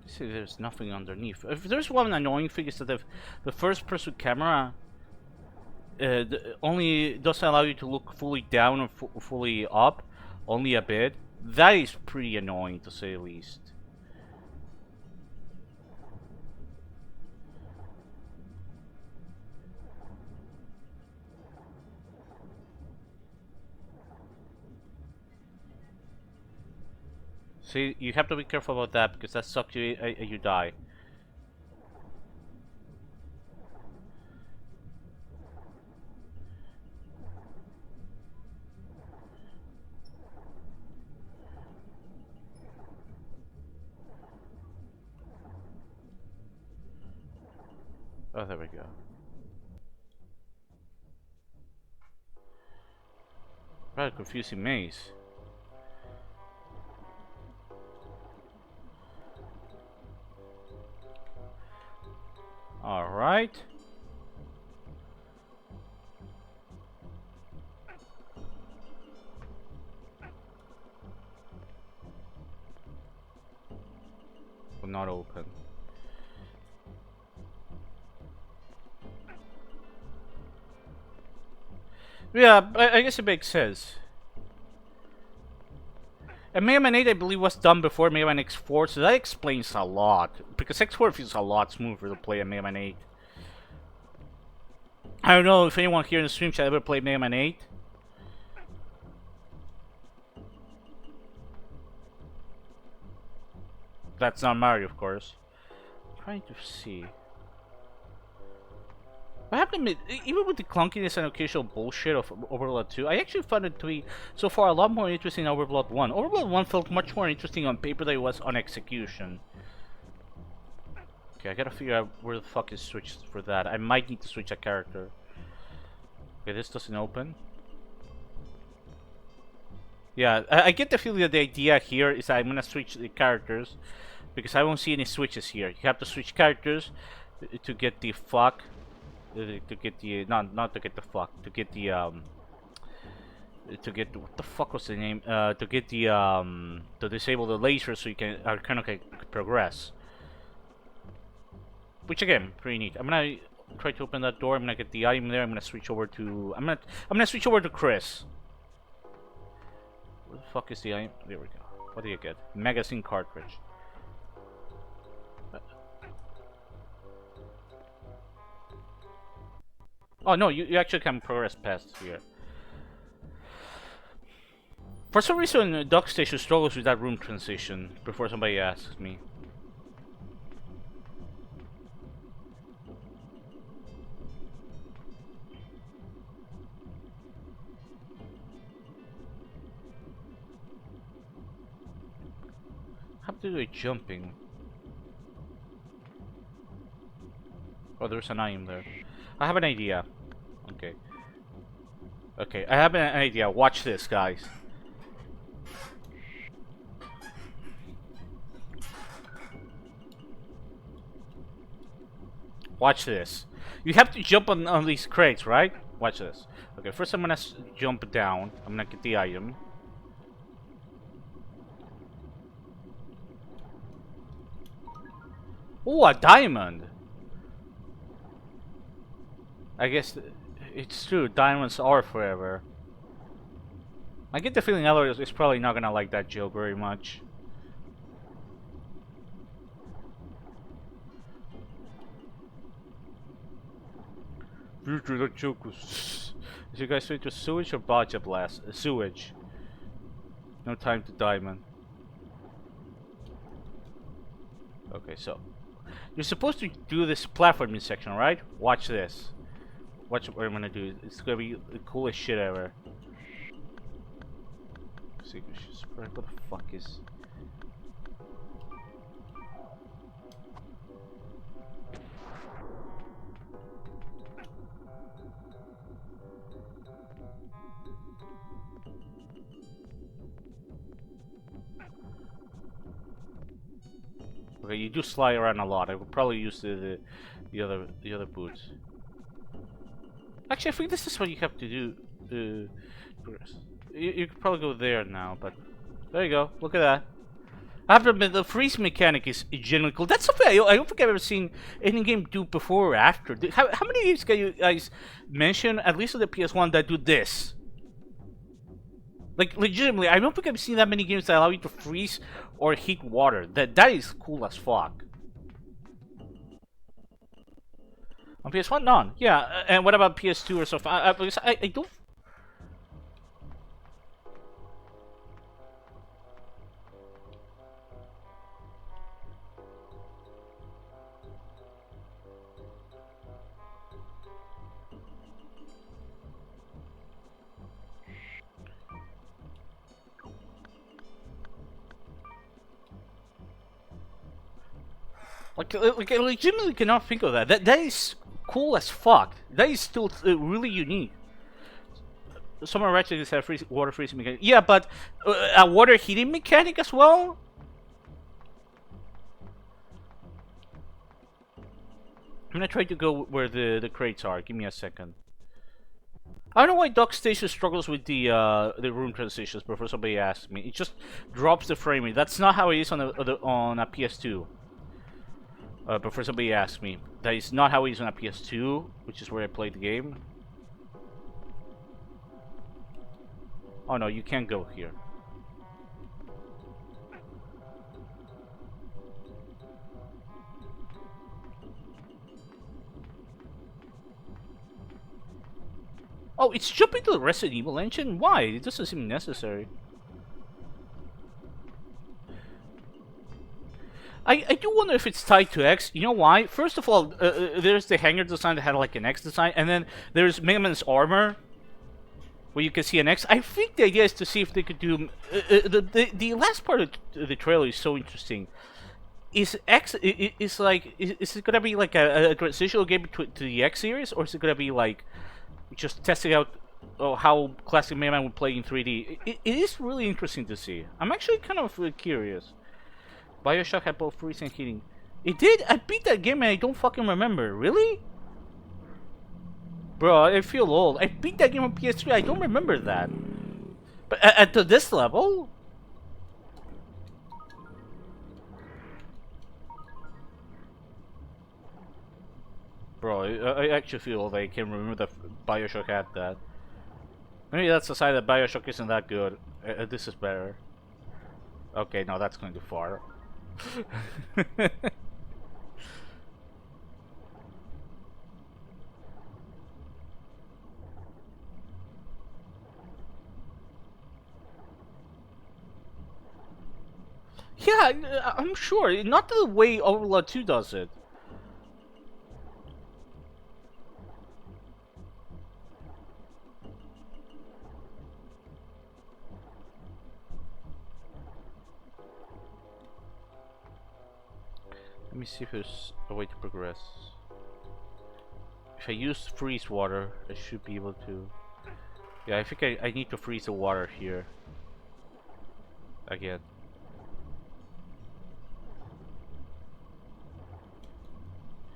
See, there's nothing underneath. If there's one annoying thing is that the first-person camera only doesn't allow you to look fully down or fully up, only a bit. That is pretty annoying to say the least. See, you have to be careful about that because that sucks you, you die. Oh, there we go. Rather confusing maze. All right. Will not open. Yeah, I guess it makes sense. And Mega Man 8, I believe, was done before Mega Man X4, so that explains a lot. Because X4 feels a lot smoother to play than Mega Man 8. I don't know if anyone here in the stream should ever play Mega Man 8. That's not Mario, of course. I'm trying to see. I have to admit, even with the clunkiness and occasional bullshit of Overblood 2, I actually found it to be, so far, a lot more interesting than Overblood 1. Overblood 1 felt much more interesting on paper than it was on execution. Okay, I gotta figure out where the fuck is switched for that. I might need to switch a character. Okay, this doesn't open. Yeah, I get the feeling that the idea here is that I'm gonna switch the characters, because I won't see any switches here. You have to switch characters to get the fuck. To get the not to get the fuck, to get the to get what the fuck was the name, to get the to disable the laser so you can kind of progress, which again pretty neat. I'm gonna try to open that door. I'm gonna get the item there. I'm gonna switch over to I'm gonna switch over to Chris. Where the fuck is the item? There we go. What do you get? Magazine cartridge. Oh no, you actually can progress past here. For some reason, Dock Station struggles with that room transition before somebody asks me. How to do it jumping? Oh, there's an item there. I have an idea. Okay. Okay, I have an idea. Watch this, guys. Watch this. You have to jump on these crates, right? Watch this. Okay, first I'm gonna jump down. I'm gonna get the item. Oh, a diamond! I guess it's true, diamonds are forever. I get the feeling Elliot is probably not gonna like that joke very much. That joke was... Is you guys switch to sewage or Baja Blast? Sewage. No time to diamond. Okay, so... You're supposed to do this platforming section, right? Watch this. Watch what I'm gonna do. It's gonna be the coolest shit ever. Secret spread. What the fuck is? Okay, you do slide around a lot. I would probably use the other boots. Actually, I think this is what you have to do. You could probably go there now, but there you go. Look at that. I have to admit, the freeze mechanic is genuinely cool. That's something I don't think I've ever seen any game do before or after. How many games can you guys mention, at least on the PS1, that do this? Like, legitimately, I don't think I've seen that many games that allow you to freeze or heat water. That is cool as fuck. On PS1, none. Yeah, and what about PS2 or something? I don't... Like, I legitimately cannot think of that. That is cool as fuck. That is still really unique. Summer Ratchet is a water freezing mechanic. Yeah, but a water heating mechanic as well? I'm gonna try to go where the crates are. Give me a second. I don't know why Dock Station struggles with the room transitions before somebody asks me. It just drops the frame rate. That's not how it is on a PS2. Before somebody asks me, that is not how it is on a PS2, which is where I played the game. Oh no, you can't go here. Oh, it's jumping to the Resident Evil engine? Why? It doesn't seem necessary. I do wonder if it's tied to X. You know why? First of all, there's the hangar design that had like an X design, and then there's Mega Man's armor, where you can see an X. I think the idea is to see if they could do... the last part of the trailer is so interesting. Is X... Is it gonna be like a transitional game to the X series, or is it gonna be like... just testing out how classic Mega Man would play in 3D? It is really interesting to see. I'm actually kind of curious. Bioshock had both freeze and heating. It did? I beat that game and I don't fucking remember. Really? Bro, I feel old. I beat that game on PS3. I don't remember that. But at this level? Bro, I actually feel like I can remember that Bioshock had that. Maybe that's the side that Bioshock isn't that good. This is better. Okay, no, that's going too far. Yeah, I'm sure. Not the way Overblood 2 does it. Let me see if there's a way to progress. If I use freeze water, I should be able to... Yeah, I think I need to freeze the water here. Again.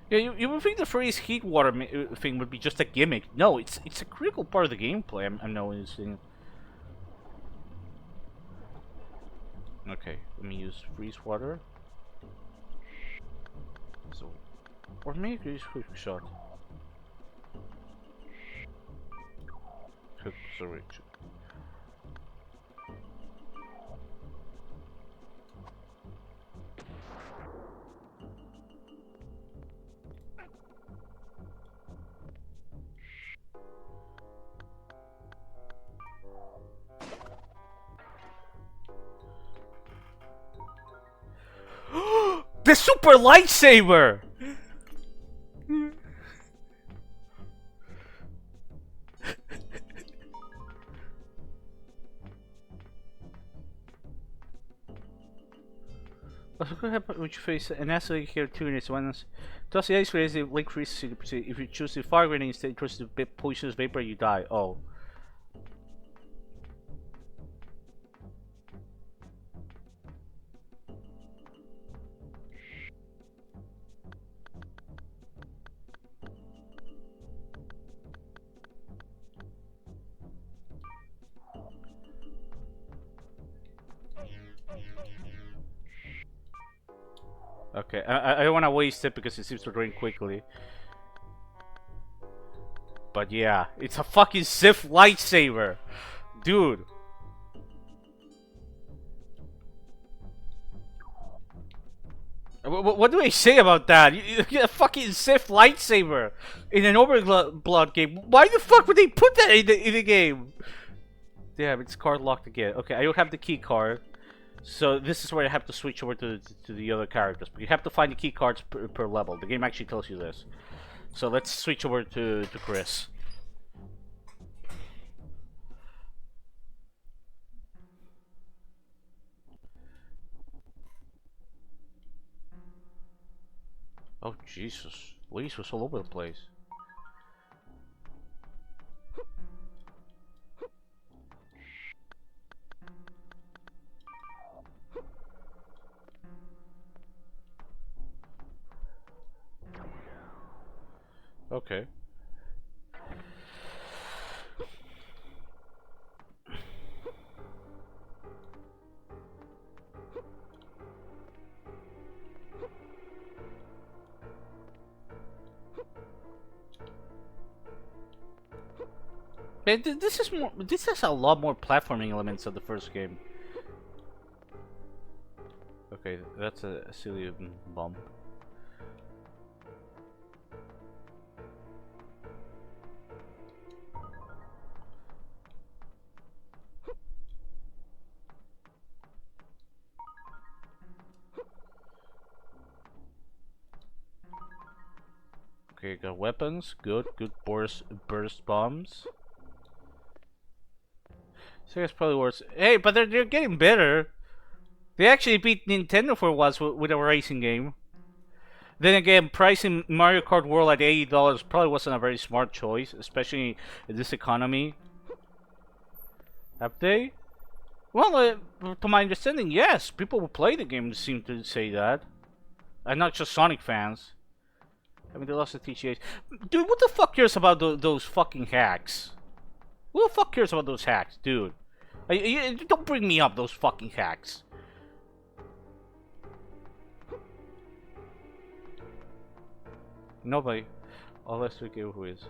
Yeah, you would think the freeze heat water thing would be just a gimmick. No, it's a critical part of the gameplay. I'm noticing. Okay, let me use freeze water. So, or maybe use quick shot. Sorry. The super lightsaber! What's going to happen when you face an acid here 2 minutes once? Toss the ice raise the lake freezes you to proceed. If you choose the fire grenade instead, towards the poisonous vapor, you die. Oh. Okay, I don't want to waste it because it seems to drain quickly. But yeah, it's a fucking Sith lightsaber! Dude! What do I say about that? You get a fucking Sith lightsaber in an Overblood game. Why the fuck would they put that in the game? Damn, it's card locked again. Okay, I don't have the key card. So this is where I have to switch over to the other characters. But you have to find the key cards per level. The game actually tells you this. So let's switch over to Chris. Oh Jesus, Luis was all over the place. Okay. Man, this is more. This has a lot more platforming elements of the first game. Okay, that's a silly bomb. Okay, got weapons. Good burst bombs. So it's probably worse. Hey, but they're getting better. They actually beat Nintendo for once with a racing game. Then again, pricing Mario Kart World at $80 probably wasn't a very smart choice, especially in this economy. Have they? Well, to my understanding, yes. People who play the game seem to say that. And not just Sonic fans. I mean, they lost the TGAs. Dude, what the fuck cares about those fucking hacks? Who the fuck cares about those hacks, dude? Don't bring me up those fucking hacks. Nobody. Unless we give who is.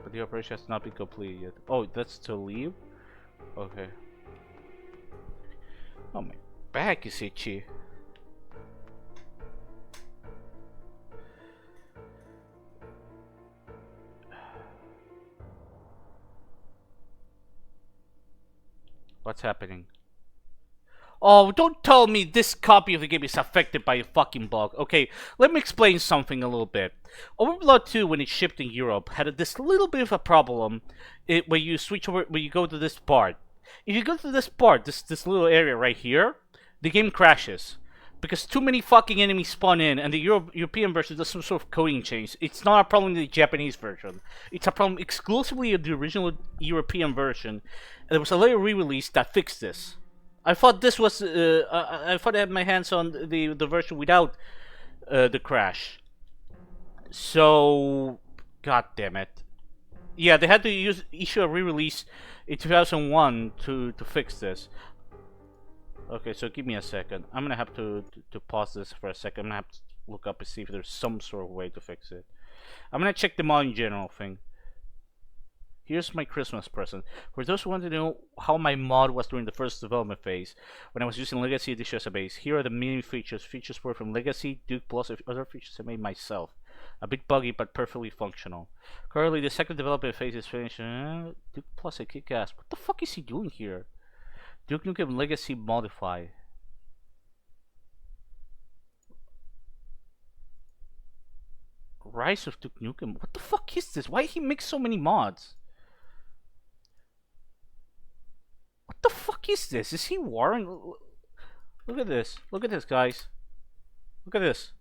But the operation has not been completed yet. Oh, that's to leave? Okay. Oh, my back is itchy. What's happening? Oh, don't tell me this copy of the game is affected by a fucking bug. Okay, let me explain something a little bit. Overblood 2, when it shipped in Europe, had this little bit of a problem when you switch over, when you go to this part. If you go to this part, this little area right here, the game crashes. Because too many fucking enemies spawn in, and the European version does some sort of coding change. It's not a problem in the Japanese version. It's a problem exclusively of the original European version. And there was a later re-release that fixed this. I thought this was. I thought I had my hands on the version without the crash. So, god damn it. Yeah, they had to issue a re-release in 2001 to fix this. Okay, so give me a second. I'm gonna have to pause this for a second. I'm gonna have to look up and see if there's some sort of way to fix it. I'm gonna check the mod in general thing. Here's my Christmas present. For those who want to know how my mod was during the first development phase, when I was using Legacy Edition as a base, here are the mini features. Features were from Legacy, Duke Plus, other features I made myself. A bit buggy, but perfectly functional. Currently, the second development phase is finished. Duke Plus, I kick ass. What the fuck is he doing here? Duke Nukem Legacy Modify. Rise of Duke Nukem. What the fuck is this? Why he makes so many mods? What the fuck is this? Is he Warren? Look at this. Look at this, guys. Look at this.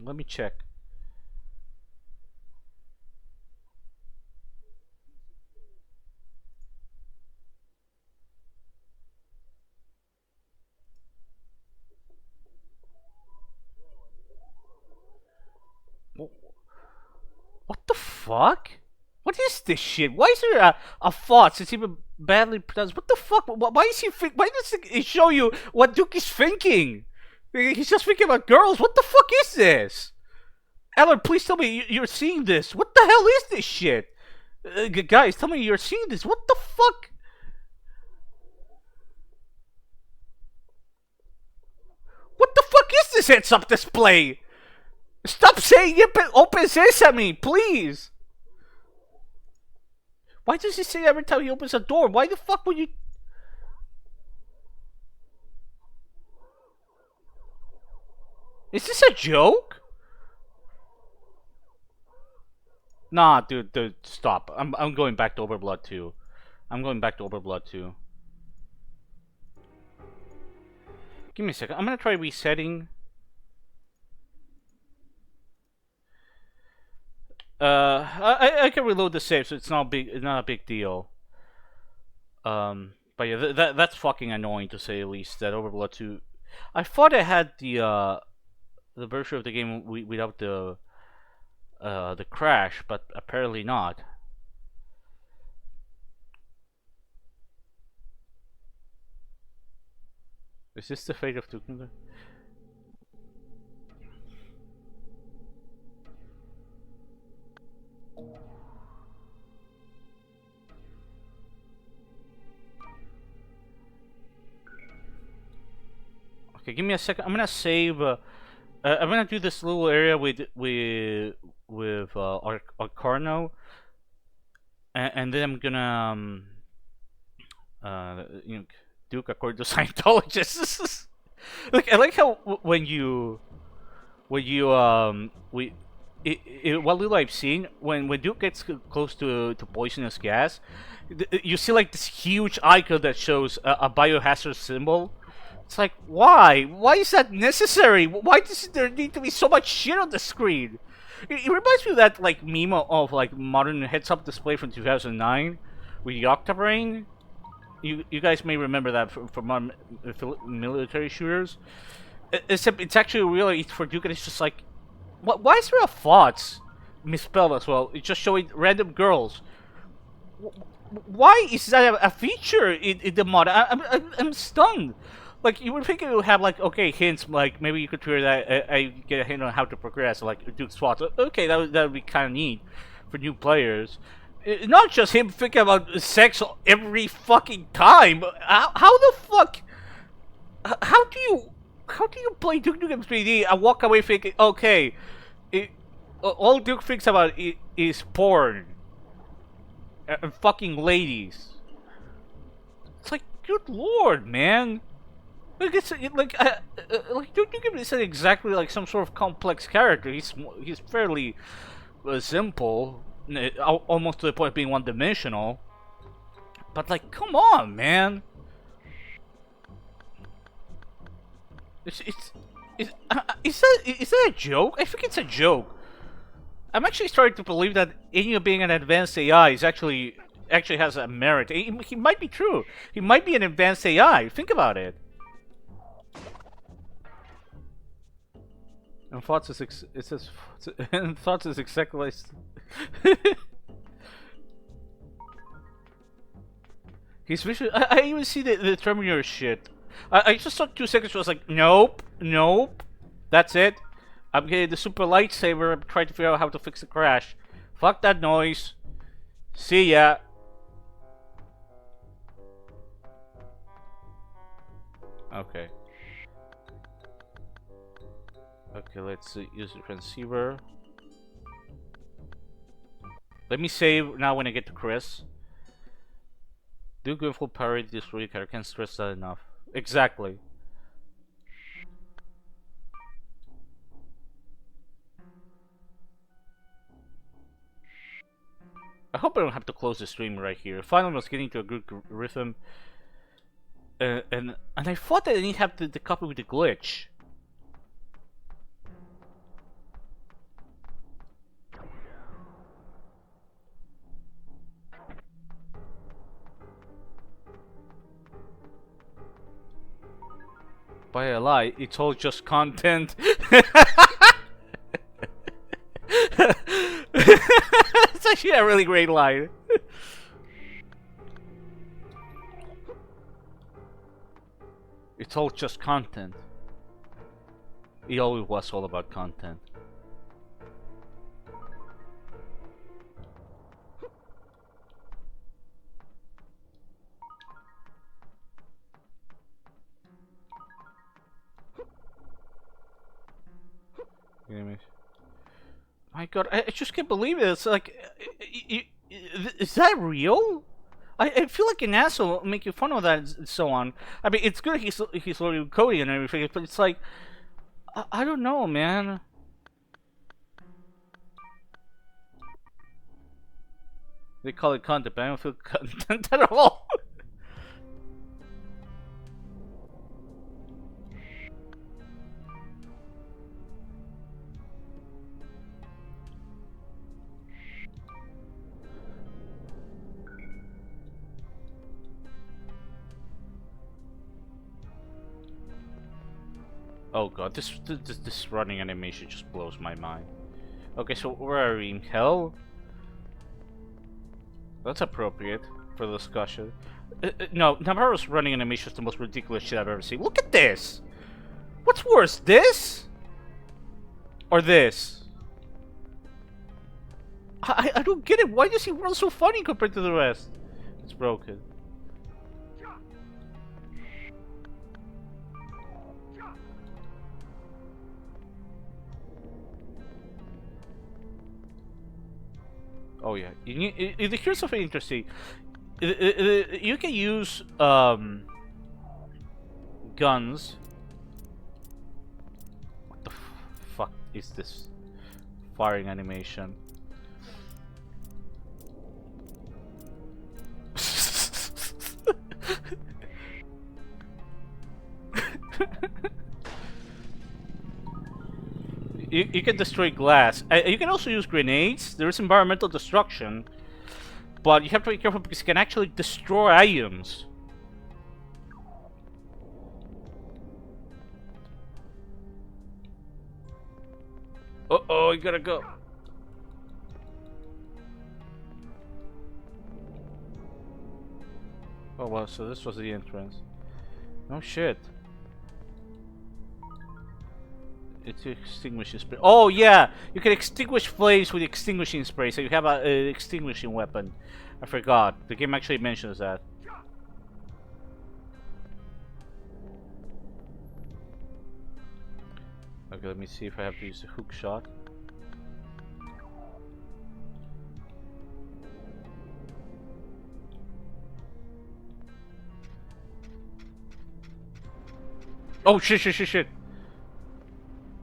Let me check. What the fuck? What is this shit? Why is there a thought? It's even badly pronounced. What the fuck? Why is he? Why does it show you what Duke is thinking? He's just thinking about girls. What the fuck is this? Alan, please tell me you're seeing this. What the hell is this shit? Guys, tell me you're seeing this. What the fuck? What the fuck is this heads-up display? Stop saying open sesame, please. Why does he say every time he opens a door? Why the fuck would you? Is this a joke? Nah, dude, stop. I'm going back to Overblood 2. I'm going back to Overblood 2. Give me a second. I'm gonna try resetting. I can reload the save, so it's not a big deal. But yeah, that's fucking annoying to say the least. That Overblood 2. I thought I had the version of the game without the crash, but apparently not. Is this the fate of Duke Nukem? Okay, give me a second. I'm gonna save. I'm gonna do this little area with Arcarno, and then I'm gonna you know, Duke according to Scientologists. Look, I like how when you what little I've seen, when Duke gets close to poisonous gas, you see like this huge icon that shows a biohazard symbol. It's like, why? Why is that necessary? Why does there need to be so much shit on the screen? It reminds me of that like meme of like modern heads-up display from 2009 with the Octabrain. You guys may remember that from military shooters. Except it's actually really for Duke, and it's just like, why is there a thoughts misspelled as well? It's just showing random girls. Why is that a feature in the mod? I'm stunned. Like, you would think it would have like, okay, hints, like maybe you could trigger that. I get a hint on how to progress, like Duke's thoughts. Okay, that would be kind of neat for new players. Not just him thinking about sex every fucking time. How the fuck? How do you play Duke Nukem 3D and walk away thinking, okay, all Duke thinks about is porn and fucking ladies? It's like, good lord, man. Like it's like Duke Nukem isn't exactly like some sort of complex character. He's fairly simple, almost to the point of being one-dimensional. But like, come on, man. Is that a joke? I think it's a joke. I'm actually starting to believe that Enya being an advanced AI is actually has a merit. He might be true. He might be an advanced AI. Think about it. And thoughts is thoughts is exactly. He's visual. I even see the Terminator shit. I just took 2 seconds. I was like, nope, that's it. I'm getting the super lightsaber. I'm trying to figure out how to fix the crash. Fuck that noise. See ya. Okay. Okay, let's use the transceiver. Let me save now when I get to Chris. Do go full parry this week. I can't stress that enough. Exactly. I hope I don't have to close the stream right here. Finally, I was getting to a good rhythm, and I thought that I didn't have the copy with the glitch. By a lie, it's all just content. It's actually a really great line. It's all just content. It always was all about content. My god, I just can't believe it. It's like, is that real? I feel like an asshole making fun of that and so on. I mean, it's good he's learning coding and everything, but it's like, I don't know, man. They call it content, but I don't feel content at all. Oh god, this running animation just blows my mind. Okay, so where are we? In hell? That's appropriate for the discussion. No, Navarro's running animation is the most ridiculous shit I've ever seen. Look at this! What's worse, this? Or this? I don't get it. Why does he run so funny compared to the rest? It's broken. Oh yeah, here's something interesting. You can use guns. What the fuck is this firing animation? You can destroy glass. You can also use grenades. There is environmental destruction, but you have to be careful because you can actually destroy items. Uh-oh, you gotta go. Oh well, so this was the entrance. No shit. It extinguishes spray. Oh yeah, you can extinguish flames with extinguishing spray. So you have an extinguishing weapon. I forgot. The game actually mentions that. Okay, let me see if I have to use the hook shot. Oh shit.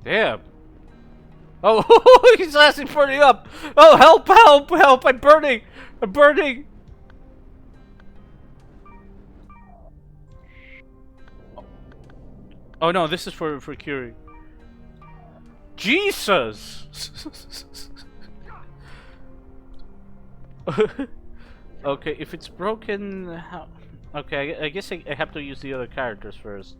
Damn. Oh, he's actually burning up. Oh, help, I'm burning. Oh no, this is for curing. Jesus. Okay, if it's broken, how? Okay, I guess I have to use the other characters first.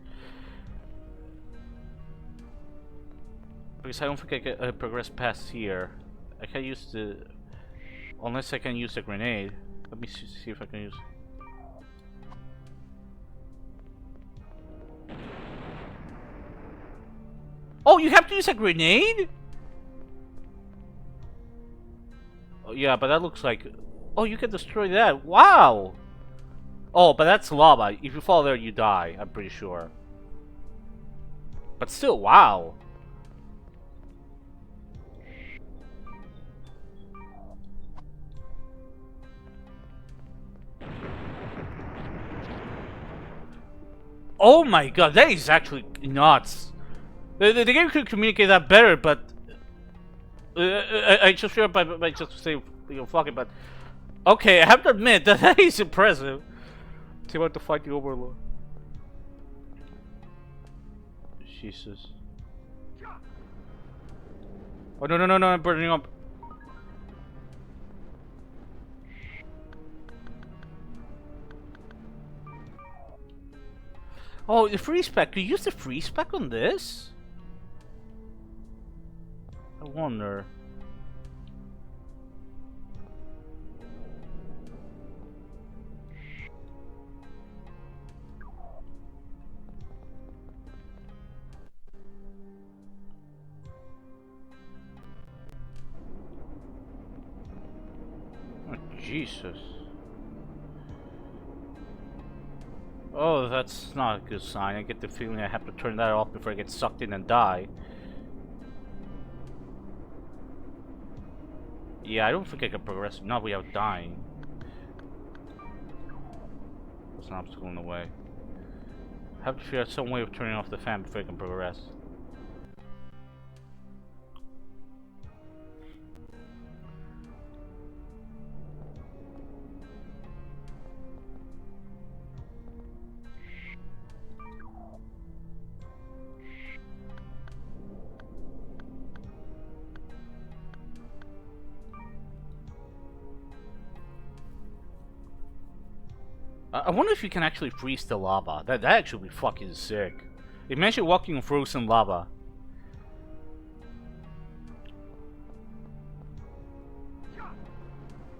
Because I don't think I can progress past here. I can use the... Unless I can use a grenade. Let me see if I can use... Oh, you have to use a grenade? Oh, yeah, but that looks like... Oh, you can destroy that. Wow! Oh, but that's lava. If you fall there, you die. I'm pretty sure. But still, wow. Oh my god, that is actually nuts. The game could communicate that better, but I just feel by just say, you know, fuck it. But okay, I have to admit that is impressive. See about to fight the Overlord. Jesus. Oh no, I'm burning up. Oh, the freeze pack. Could you use the freeze pack on this? I wonder. Oh, Jesus. Oh, that's not a good sign. I get the feeling I have to turn that off before I get sucked in and die. Yeah, I don't think I can progress. Not without dying. There's an obstacle in the way. I have to figure out some way of turning off the fan before I can progress. I wonder if you can actually freeze the lava. That actually would be fucking sick. Imagine walking on frozen lava.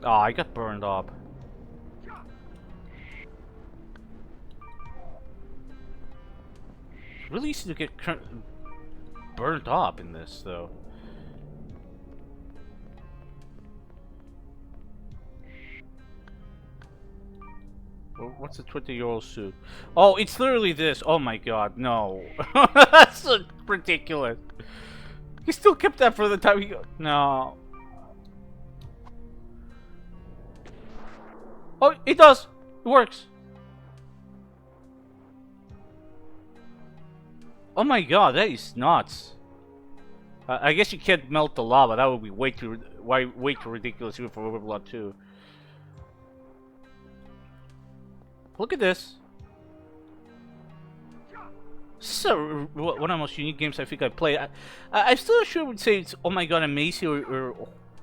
Oh, I got burned up. It's really easy to get burnt up in this, though. What's a 20-year-old suit? Oh, it's literally this. Oh my god, no. That's so ridiculous. He still kept that for the time he... No. Oh, it does! It works! Oh my god, that is nuts. I guess you can't melt the lava. That would be way too ridiculous even for Overblood 2. Look at this. This is one of the most unique games I think I played. I still sure would say it's, oh my god, amazing or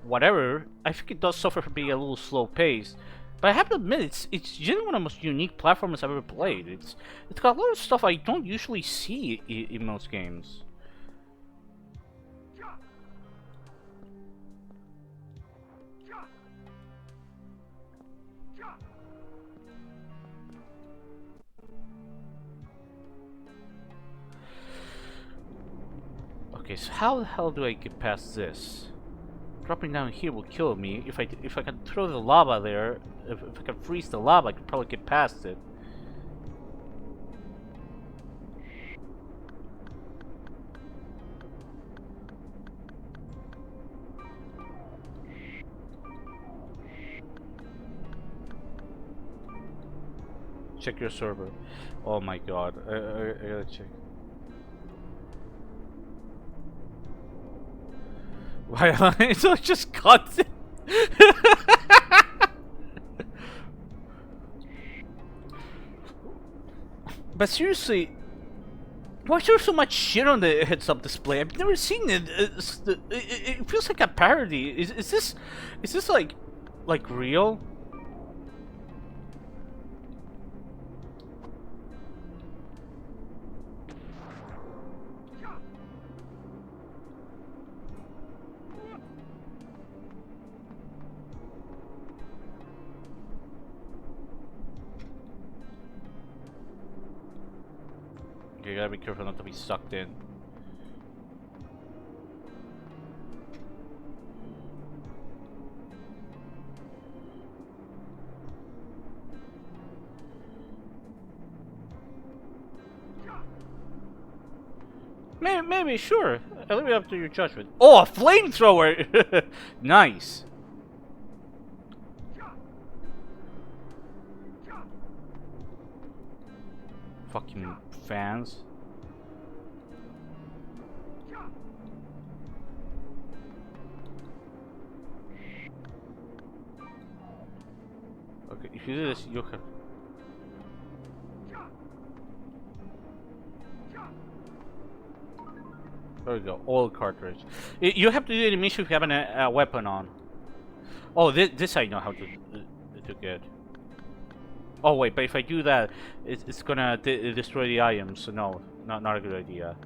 whatever. I think it does suffer from being a little slow paced. But I have to admit, it's genuinely one of the most unique platformers I've ever played. It's got a lot of stuff I don't usually see in most games. Okay, so how the hell do I get past this? Dropping down here will kill me. If I can throw the lava there, if I can freeze the lava, I could probably get past it. Check your server. Oh my god, I gotta check. Why? It's just content. But seriously, why is there so much shit on the heads-up display? I've never seen it. It feels like a parody. Is this like real? You gotta be careful not to be sucked in. Maybe, sure. I'll leave it up to your judgment. Oh, a flamethrower! Nice. Fucking fans. Okay, if you do this, you have. There we go, oil cartridge. You have to do the animation if you have a weapon on. Oh, this I know how to get. Oh wait, but if I do that, it's gonna destroy the items. So no, not a good idea.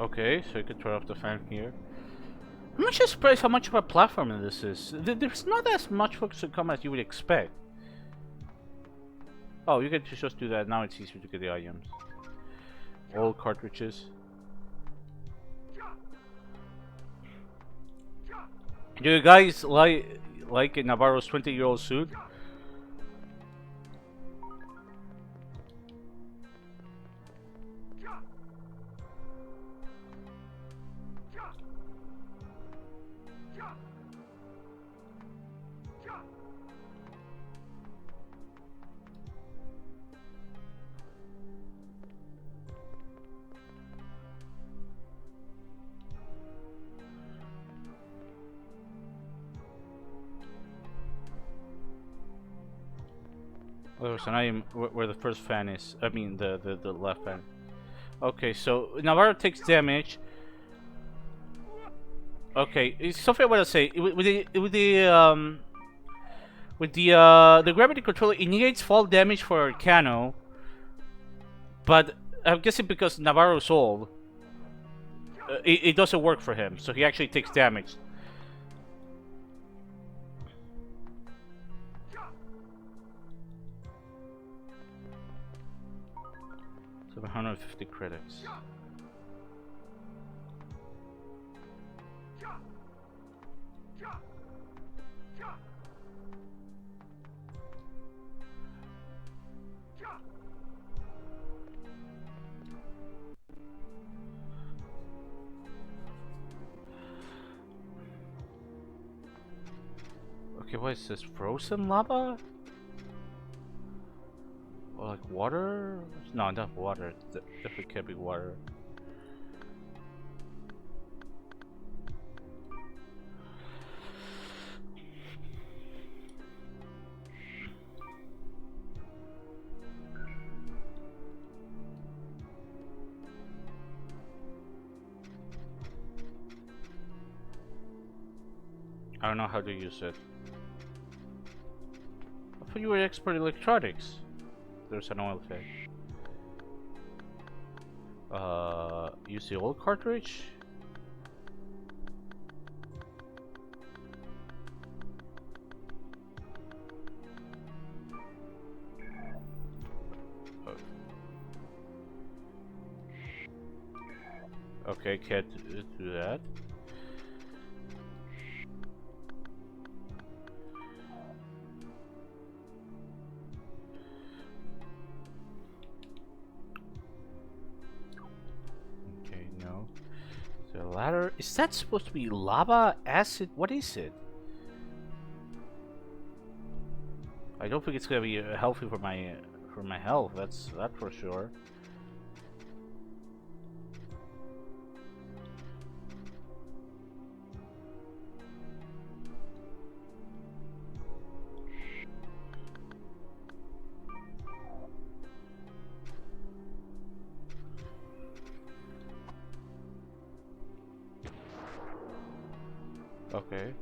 Okay, so you can turn off the fan here. I'm actually surprised how much of a platformer this is. There's not as much focus on combat as you would expect. Oh, you get to just do that. Now it's easier to get the items. All cartridges. Do you guys like Navarro's 20-year-old suit? Oh, so now you, where the first fan is. I mean, the left fan. Okay, so Navarro takes damage. Okay, it's something I want to say. With the gravity controller, it negates fall damage for Arcano, but I'm guessing because Navarro's old, it doesn't work for him, so he actually takes damage. 750 credits. Okay, what is this? Frozen lava? Or like water? No, not water. It definitely can't be water. I don't know how to use it. I thought you were expert in electronics. There's an oil thing. Use the old cartridge? Okay, can't do that. Ladder? Is that supposed to be lava? Acid? What is it? I don't think it's gonna be healthy for my health. That's for sure. Okay.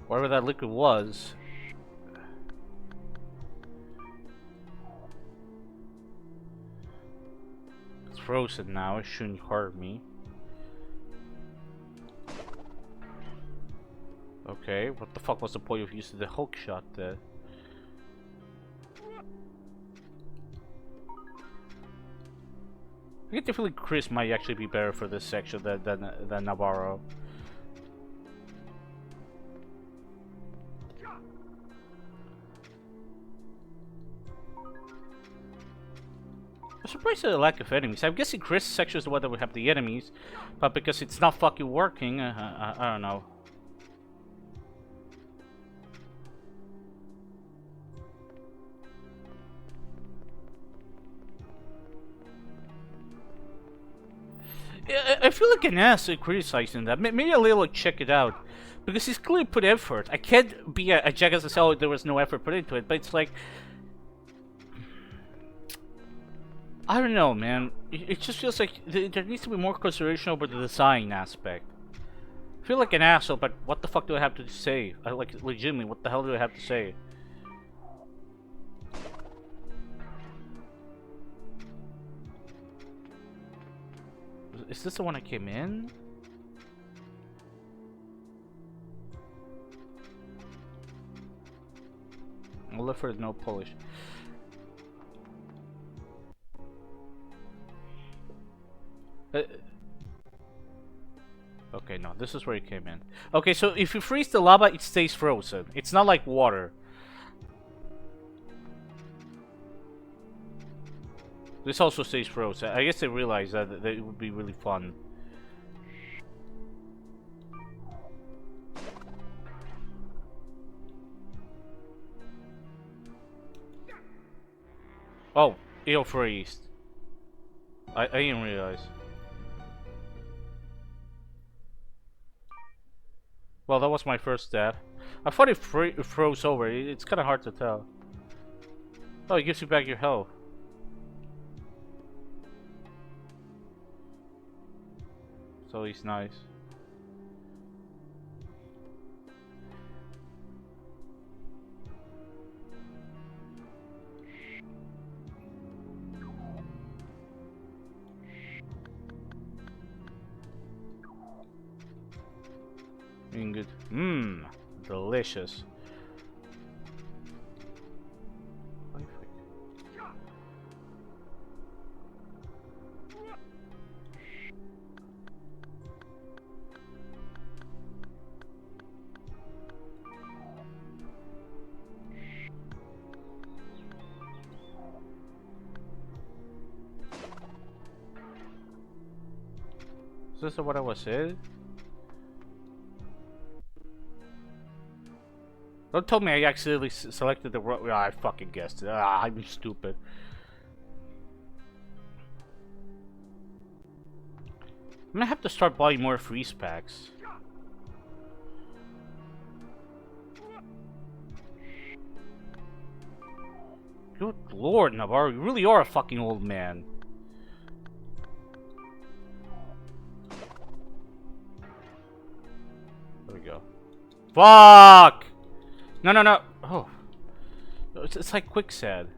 Whatever that liquid was. It's frozen now, it shouldn't hurt me. Okay, what the fuck was the point of using the hook shot there? I think definitely Chris might actually be better for this section than Navarro. I'm surprised at the lack of enemies. I'm guessing Chris' section is the one that would have the enemies, but because it's not fucking working, I don't know. I feel like an ass criticizing that. Maybe I'll little check it out, because he's clearly put effort. I can't be a jackass and say, oh, there was no effort put into it, but it's like, I don't know, man. It just feels like there needs to be more consideration over the design aspect. I feel like an asshole, but what the fuck do I have to say? Like, legitimately, what the hell do I have to say? Is this the one I came in? I'll look for no polish. Okay, no, this is where it came in. Okay, so if you freeze the lava, it stays frozen. It's not like water. This also stays frozen. I guess they realized that it would be really fun. Oh, it'll freeze. I didn't realize. Well, that was my first death. I thought it froze over. It's kind of hard to tell. Oh, it gives you back your health. So he's nice. Being good. Mmm, delicious. Is this what I was saying? Don't tell me I accidentally selected the wrong. I fucking guessed it. I'm stupid. I'm gonna have to start buying more freeze packs. Good lord, Navarro, you really are a fucking old man. There we go. Fuck! No, no, no. Oh. It's like quicksand.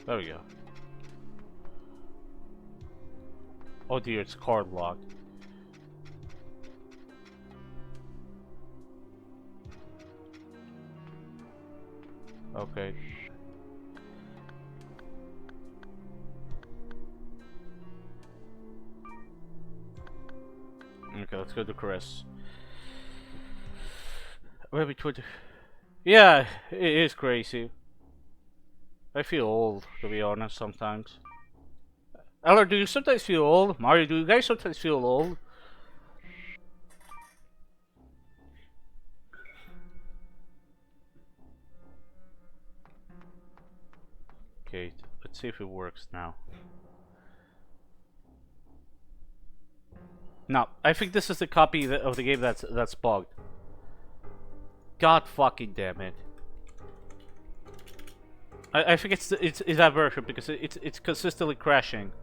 There we go. Oh dear, it's card locked. Okay. Okay, let's go to Chris. Maybe Twitter. Yeah, it is crazy. I feel old, to be honest, sometimes. Eller, do you sometimes feel old? Mario, do you guys sometimes feel old? Okay, let's see if it works now. No, I think this is the copy of the game that's bugged. God fucking damn it! I think it's that version because it's consistently crashing.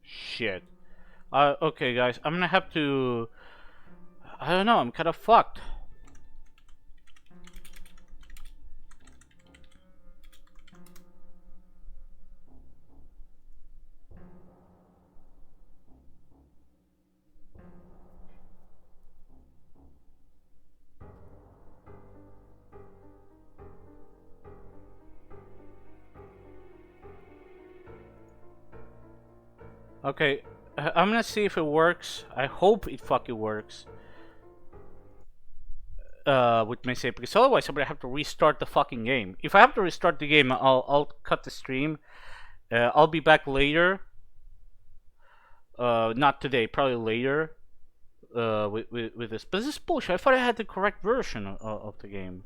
Shit. Okay, guys, I'm gonna have to. I don't know. I'm kind of fucked. Okay, I'm gonna see if it works. I hope it fucking works. With my save, because otherwise I'm gonna have to restart the fucking game. If I have to restart the game, I'll cut the stream. I'll be back later. Not today, probably later. With this, but this is bullshit. I thought I had the correct version of the game.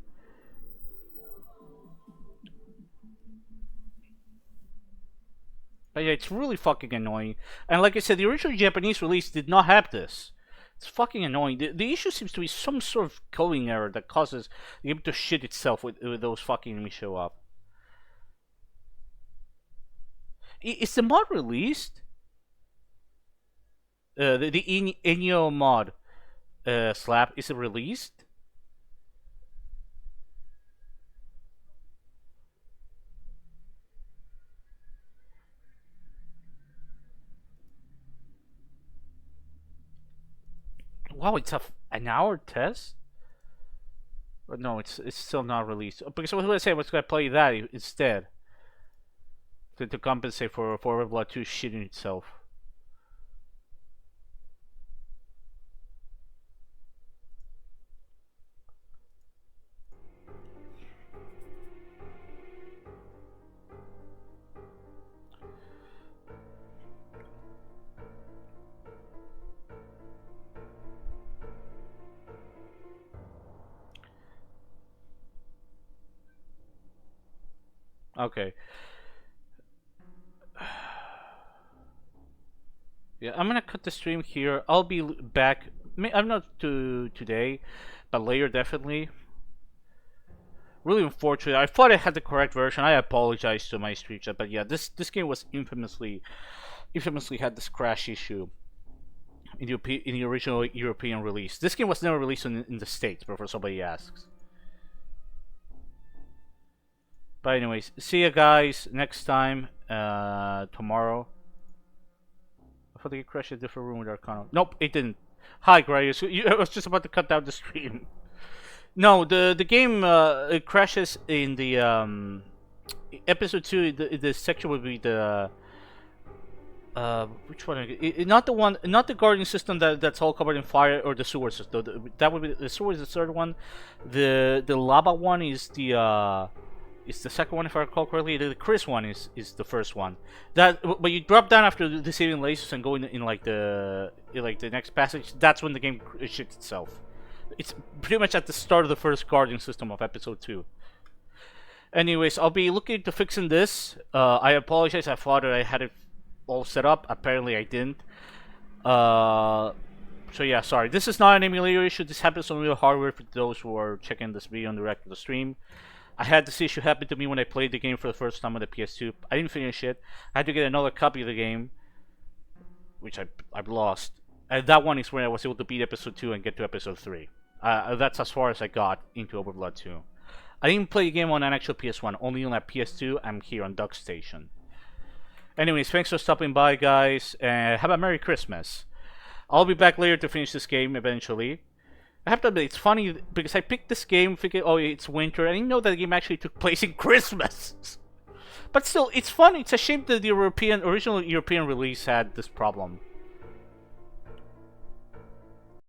But yeah, it's really fucking annoying. And like I said, the original Japanese release did not have this. It's fucking annoying. The issue seems to be some sort of coding error that causes the game to shit itself with those fucking enemies show up. Is the mod released? the Inyo mod slap, is it released? Wow, it's an hour test. But no, it's still not released. Because what I say, I was gonna play that instead to compensate for Overblood 2 shitting itself. Okay. Yeah, I'm gonna cut the stream here. I'll be back. I'm not today, but later definitely. Really unfortunate. I thought I had the correct version. I apologize to my stream chat, but yeah, this game was infamously had this crash issue in the original European release. This game was never released in the States, before somebody asks. But anyways, see you guys next time, tomorrow. I thought it crashed a different room with Arcano. Nope, it didn't. Hi, Grayus. I was just about to cut down the stream. No, the game it crashes in the episode 2. The section would be the which one? Not the guarding system that's all covered in fire, or the sewer system. That would be the sewer is the third one. The lava one is the second one, if I recall correctly. The Chris one is the first one. But you drop down after deceiving lasers and go in like the next passage. That's when the game shits itself. It's pretty much at the start of the first guarding system of episode 2. Anyways, I'll be looking to fixing this. I apologize. I thought that I had it all set up. Apparently, I didn't. So yeah, sorry. This is not an emulator issue. This happens on real hardware for those who are checking this video on direct to the stream. I had this issue happen to me when I played the game for the first time on the PS2. I didn't finish it. I had to get another copy of the game, which I've lost. And that one is when I was able to beat episode 2 and get to episode 3. That's as far as I got into Overblood 2. I didn't play the game on an actual PS1, only on a PS2. I'm here on Duck Station. Anyways, thanks for stopping by, guys, and have a Merry Christmas. I'll be back later to finish this game eventually. I have to admit, it's funny because I picked this game thinking, oh, it's winter. I didn't know that the game actually took place in Christmas. But still, it's fun. It's a shame that the original European release had this problem.